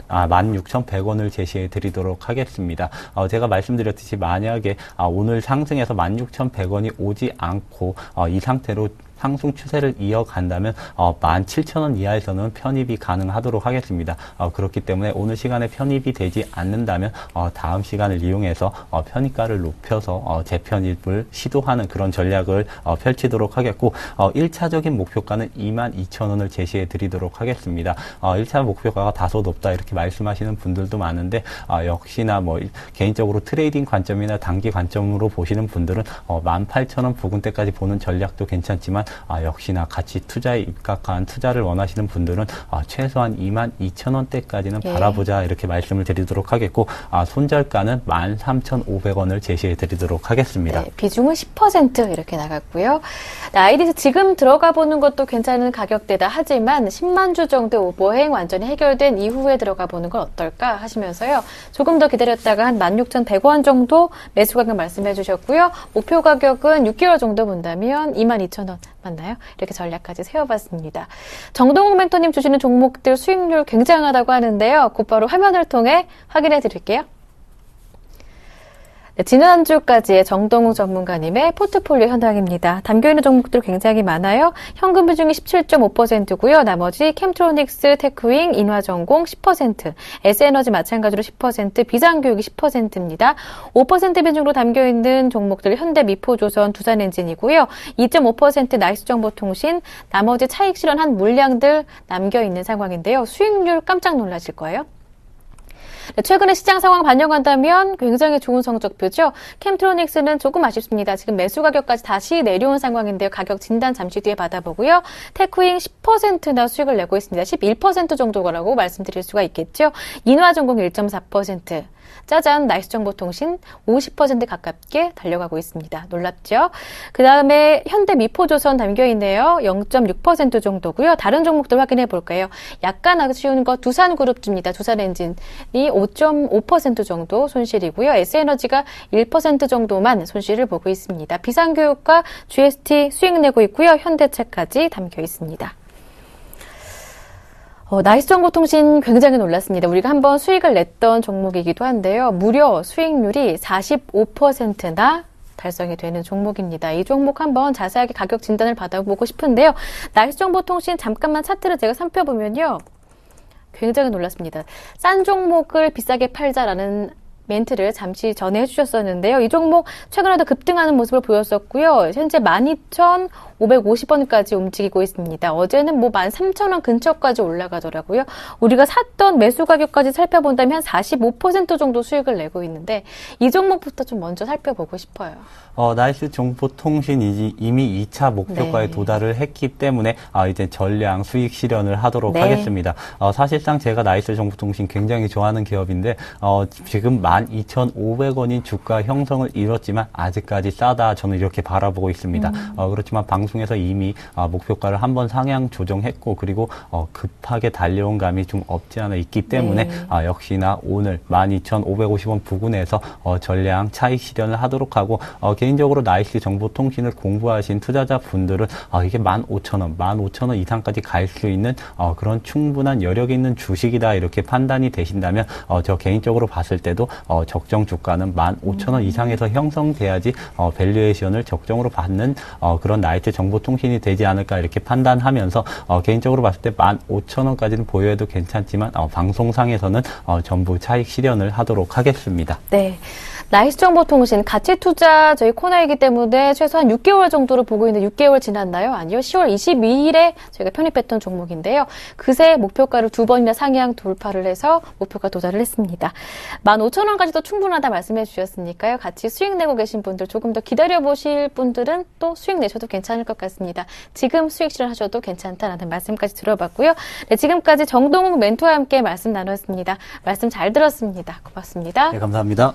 16,100원을 제시해 드리도록 하겠습니다. 제가 말씀드렸듯이 만약에 오늘 상승해서 16,100원이 오지 않고 이 상태로 상승 추세를 이어간다면 17,000원 이하에서는 편입이 가능하도록 하겠습니다. 그렇기 때문에 오늘 시간에 편입이 되지 않는다면 다음 시간을 이용해서 편입가를 높여서 재편입을 시도하는 그런 전략을 펼치도록 하겠고 1차적인 목표가는 22,000원을 제시해 드리도록 하겠습니다. 1차 목표가가 다소 높다 이렇게 말씀하시는 분들도 많은데 역시나 개인적으로 트레이딩 관점이나 단기 관점으로 보시는 분들은 18,000원 부근대까지 보는 전략도 괜찮지만 역시나 가치 투자에 입각한 투자를 원하시는 분들은 최소한 22,000원대까지는 예. 바라보자 이렇게 말씀을 드리도록 하겠고 손절가는 13,500원을 제시해 드리도록 하겠습니다. 네, 비중은 10% 이렇게 나갔고요. 아이디스 지금 들어가 보는 것도 괜찮은 가격대다 하지만 10만 주 정도 오버행 완전히 해결된 이후에 들어가 보는 건 어떨까 하시면서요. 조금 더 기다렸다가 한 16,100원 정도 매수 가격 말씀해 주셨고요. 목표 가격은 6개월 정도 본다면 22,000원 맞나요? 이렇게 전략까지 세워봤습니다. 정동욱 멘토님 주시는 종목들 수익률 굉장하다고 하는데요. 곧바로 화면을 통해 확인해 드릴게요. 네, 지난주까지의 정동욱 전문가님의 포트폴리오 현황입니다. 담겨있는 종목들 굉장히 많아요. 현금 비중이 17.5%고요. 나머지 캠트로닉스, 테크윙, 인화전공 10%, S에너지 마찬가지로 10%, 비상교육이 10%입니다. 5% 비중으로 담겨있는 종목들 현대, 미포조선, 두산엔진이고요. 2.5% 나이스정보통신, 나머지 차익 실현한 물량들 남겨있는 상황인데요. 수익률 깜짝 놀라실 거예요. 최근의 시장 상황 반영한다면 굉장히 좋은 성적표죠. 캠트로닉스는 조금 아쉽습니다. 지금 매수 가격까지 다시 내려온 상황인데요. 가격 진단 잠시 뒤에 받아보고요. 테크윙 10%나 수익을 내고 있습니다. 11% 정도라고 말씀드릴 수가 있겠죠. 인화전공 1.4%. 짜잔, 나이스정보통신 50% 가깝게 달려가고 있습니다. 놀랍죠? 그 다음에 현대 미포조선 담겨있네요. 0.6% 정도고요. 다른 종목들 확인해 볼까요? 약간 아쉬운 거 두산그룹주입니다. 두산엔진이 5.5% 정도 손실이고요. S에너지가 1% 정도만 손실을 보고 있습니다. 비상교육과 GST 수익 내고 있고요. 현대차까지 담겨 있습니다. 나이스정보통신 굉장히 놀랐습니다. 우리가 한번 수익을 냈던 종목이기도 한데요. 무려 수익률이 45%나 달성이 되는 종목입니다. 이 종목 한번 자세하게 가격 진단을 받아보고 싶은데요. 나이스정보통신 잠깐만 차트를 제가 살펴보면요. 굉장히 놀랐습니다. 싼 종목을 비싸게 팔자라는 멘트를 잠시 전에 해주셨었는데요. 이 종목 최근에도 급등하는 모습을 보였었고요. 현재 12,550원까지 움직이고 있습니다. 어제는 13,000원 근처까지 올라가더라고요. 우리가 샀던 매수 가격까지 살펴본다면 한 45% 정도 수익을 내고 있는데 이 종목부터 좀 먼저 살펴보고 싶어요. 나이스 정보통신이 이미 2차 목표가에 네. 도달을 했기 때문에 이제 전량 수익 실현을 하도록 네. 하겠습니다. 사실상 제가 나이스 정보통신 굉장히 좋아하는 기업인데 지금 12,500원인 주가 형성을 이뤘지만 아직까지 싸다 저는 이렇게 바라보고 있습니다. 그렇지만 방송에서 이미 목표가를 한번 상향 조정했고 그리고 급하게 달려온 감이 좀 없지 않아 있기 때문에 네. 역시나 오늘 12,550원 부근에서 전량 차익 실현을 하도록 하고 개인적으로 나이스 정보통신을 공부하신 투자자분들은 이게 15,000원 이상까지 갈 수 있는 그런 충분한 여력 있는 주식이다 이렇게 판단이 되신다면 저 개인적으로 봤을 때도 적정 주가는 15,000원 이상에서 형성돼야지 밸류에이션을 적정으로 받는 그런 나이스 정보통신이 되지 않을까 이렇게 판단하면서 개인적으로 봤을 때 15,000원까지는 보여도 괜찮지만 방송상에서는 전부 차익 실현을 하도록 하겠습니다. 네. 나이스정보통신 가치투자 저희 코너이기 때문에 최소한 6개월 정도로 보고 있는데 6개월 지났나요? 아니요. 10월 22일에 저희가 편입했던 종목인데요. 그새 목표가를 2번이나 상향 돌파를 해서 목표가 도달을 했습니다. 15,000원까지도 충분하다 말씀해 주셨으니까요. 같이 수익 내고 계신 분들 조금 더 기다려보실 분들은 또 수익 내셔도 괜찮을 것 같습니다. 지금 수익 실현하셔도 괜찮다라는 말씀까지 들어봤고요. 네, 지금까지 정동욱 멘토와 함께 말씀 나눴습니다. 말씀 잘 들었습니다. 고맙습니다. 네, 감사합니다.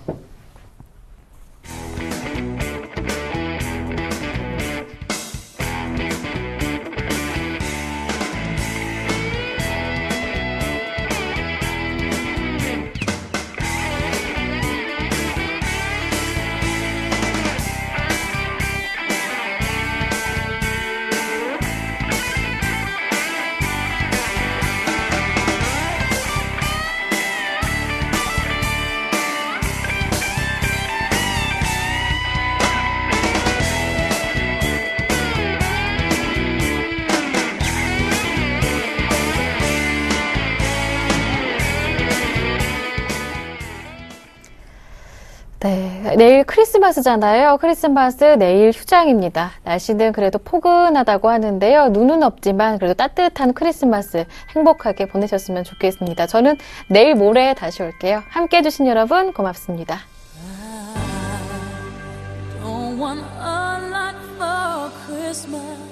네, 내일 크리스마스잖아요. 크리스마스 내일 휴장입니다. 날씨는 그래도 포근하다고 하는데요. 눈은 없지만 그래도 따뜻한 크리스마스 행복하게 보내셨으면 좋겠습니다. 저는 내일 모레 다시 올게요. 함께 해주신 여러분 고맙습니다. Don't want a lot for Christmas.